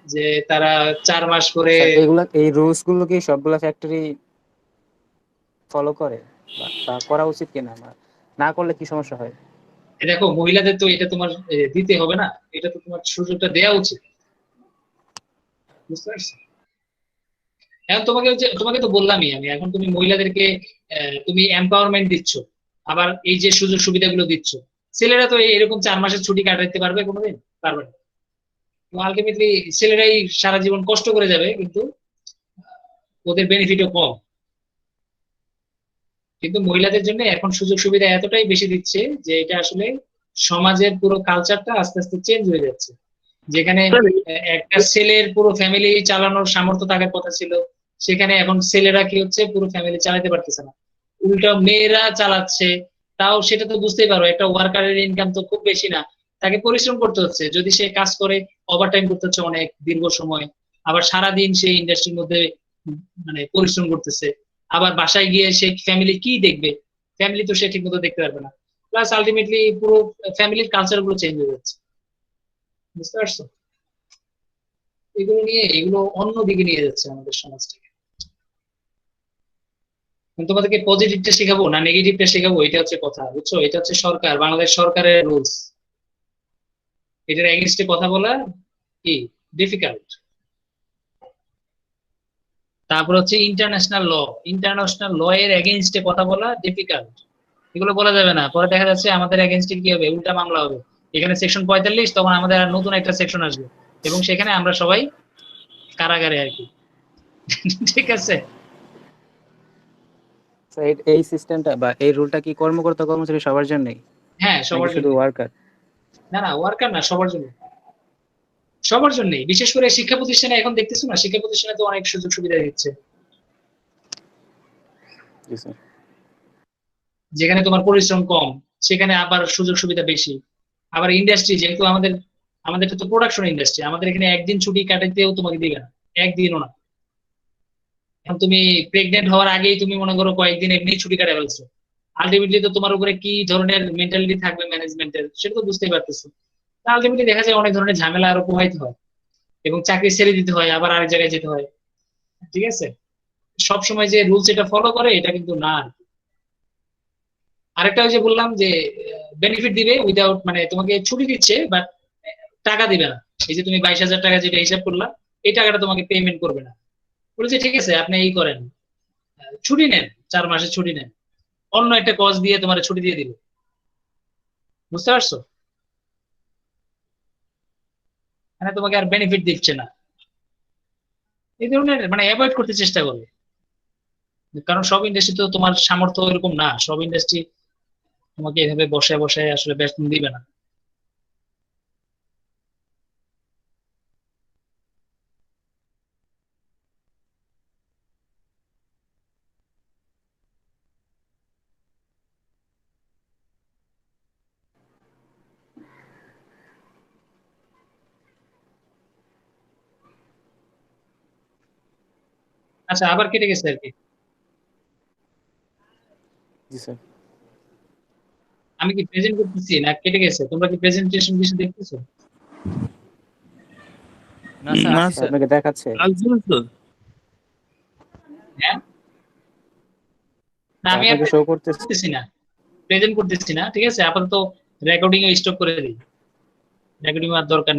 যে তারা 4 মাস করে। স্যার এগুলা, এই রুলস গুলো কি সবগুলা ফ্যাক্টরি ফলো করে, বা তা করা উচিত কিনা, না করলে কি সমস্যা হয়? দেখো মহিলাদের তো এটা তোমার দিতে হবে না, এটা তো তোমার সুযোগটা দেওয়া উচিত, বুঝতে পারছো? এখন তোমাকে তো বললামই আমি, এখন তুমি মহিলাদেরকে তুমি এম্পাওয়ারমেন্ট দিচ্ছ, আবার এই যে সুযোগ সুবিধাগুলো দিচ্ছ, ছেলেরা তো এরকম 4 মাসের ছুটি কাটাতে পারবে কোনোদিন? পারবে না। আলটিমেটলি ছেলেরাই সারা জীবন কষ্ট করে যাবে, কিন্তু ওদের বেনিফিটও কম। কিন্তু মহিলাদের জন্য এখন সুযোগ সুবিধা এতটাই বেশি দিচ্ছে যে এটা আসলে সমাজের পুরো কালচারটা আস্তে আস্তে চেঞ্জ হয়ে যাচ্ছে, যেখানে একটা ছেলের পুরো ফ্যামিলি চালানোর সামর্থ্য থাকার কথা ছিল, সেখানে এখন ছেলেরা কি হচ্ছে পুরো ফ্যামিলি চালাতে পারতেছে না, উল্টা মেয়েরা চালাচ্ছে। তাও সেটা তো বুঝতেই পারো, একটা ওয়ার্কারের ইনকাম তো খুব বেশি না, তাকে পরিশ্রম করতে হচ্ছে, যদি সে কাজ করে ওভারটাইম করতে হচ্ছে অনেক দীর্ঘ সময়, আবার সারাদিন সেই ইন্ডাস্ট্রির মধ্যে মানে পরিশ্রম করতেছে, আবার বাসায় গিয়ে সে ফ্যামিলি কি দেখবে, ফ্যামিলি তো সে ঠিক মতো দেখতে পারবে না, প্লাস আলটিমেটলি পুরো ফ্যামিলির কালচার গুলো চেঞ্জ হয়ে যাচ্ছে, বুঝতে পারছো? এগুলো অন্য দিকে নিয়ে যাচ্ছে আমাদের সমাজটাকে। এখন তোমাদেরকে পজিটিভটা শেখাবো না নেগেটিভটা শেখাবো, এটা হচ্ছে কথা, বুঝছো? এটা হচ্ছে সরকার, বাংলাদেশ সরকারের রুলস, এটার এগেনস্টে কথা বলা কি ডিফিকাল্ট। তারপর হচ্ছে ইন্টারন্যাশনাল ল এর এগেনস্টে কথা বলা ডিফিকাল্ট। এগুলো বলা যাবে না, পরে দেখা যাচ্ছে আমাদের এগেনস্টে কি হবে, উল্টা মামলা হবে। এখানে সেকশন 45, তখন আমাদের আর নতুন একটা সেকশন আসবে, এবং সেখানে আমরা সবাই কারাগারে আর কি। ঠিক আছে, স্যার এই সিস্টেমটা বা এই রুলটা কি কর্মকর্তা কর্মচারী সবার জন্যই, হ্যাঁ নাকি সবার শুধু জন্য। ওয়ার্কার? না না, ওয়ার্কার না, সবার জন্য, সবার জন্যই। বিশেষ করে শিক্ষা প্রতিষ্ঠানে এখন দেখতেছো না, শিক্ষা প্রতিষ্ঠানে তো অনেক সুযোগ সুবিধা দিচ্ছে, জি স্যার। যেখানে তোমার পরিশ্রম কম সেখানে আবার সুযোগ সুবিধা বেশি। আবার ইন্ডাস্ট্রি যেহেতু আমাদের তো প্রোডাকশন ইন্ডাস্ট্রি, আমাদের এখানে একদিন ছুটি কাটাতেও তোমাকে দিবে না, একদিনও না। এখন তুমি প্রেগনেন্ট হওয়ার আগেই তুমি মনে করো কয়েকদিন এমনি ছুটি কাটা ফেলছো, আলটিমেটলি তো তোমার উপরে কি ধরনের মেন্টালিটি থাকবে ম্যানেজমেন্টের, সেটা তো বুঝতেই পারতেছো। আলটিমেটলি দেখা যায় অনেক ধরনের ঝামেলা আরো পোহাইতে হয়, এবং চাকরি ছেড়ে দিতে হয়, আবার আরেক জায়গায় যেতে হয়। ঠিক আছে, সবসময় যে রুলস এটা ফলো করে এটা কিন্তু না আর কি। আরেকটা ওই যে বললাম যে বেনিফিট দিবে উইদাউট, মানে তোমাকে ছুটি দিচ্ছে বাট টাকা দিবে না। এই যে তুমি 22,000 টাকা যেটা হিসাব করলা, এই টাকাটা তোমাকে পেমেন্ট করবে না। বলেছে ঠিক আছে আপনি এই করেন, ছুটি নেন, 4 মাসের ছুটি নেন, অন্য একটা কজ দিয়ে তোমার ছুটি দিয়ে দিল, বুঝতে পারছো? মানে তোমাকে আর বেনিফিট দিচ্ছে না, এই ধরনের মানে অ্যাভয়েড করতে চেষ্টা করবে, কারণ সব ইন্ডাস্ট্রি তো তোমার সামর্থ্য এরকম না, সব ইন্ডাস্ট্রি তোমাকে এভাবে বসায় বসায় আসলে বেতন দিবে না। আচ্ছা, আবার কেটে গেছে আর কি। জি স্যার। আমি কি প্রেজেন্ট করতেছি না কেটে গেছে? তোমরা কি প্রেজেন্টেশন কিছু দেখতেছো? না স্যার না আসছে। স্যার, আপনাকে দেখাচ্ছে? আসবে তো। হ্যাঁ, না আমি আর আপনাকে শো করতেছে? করতেছি না, প্রেজেন্ট করতেছি না, ঠিক আছে? আপাতত রেকর্ডিং স্টপ করে দিই, রেকর্ডিং আর দরকার নেই।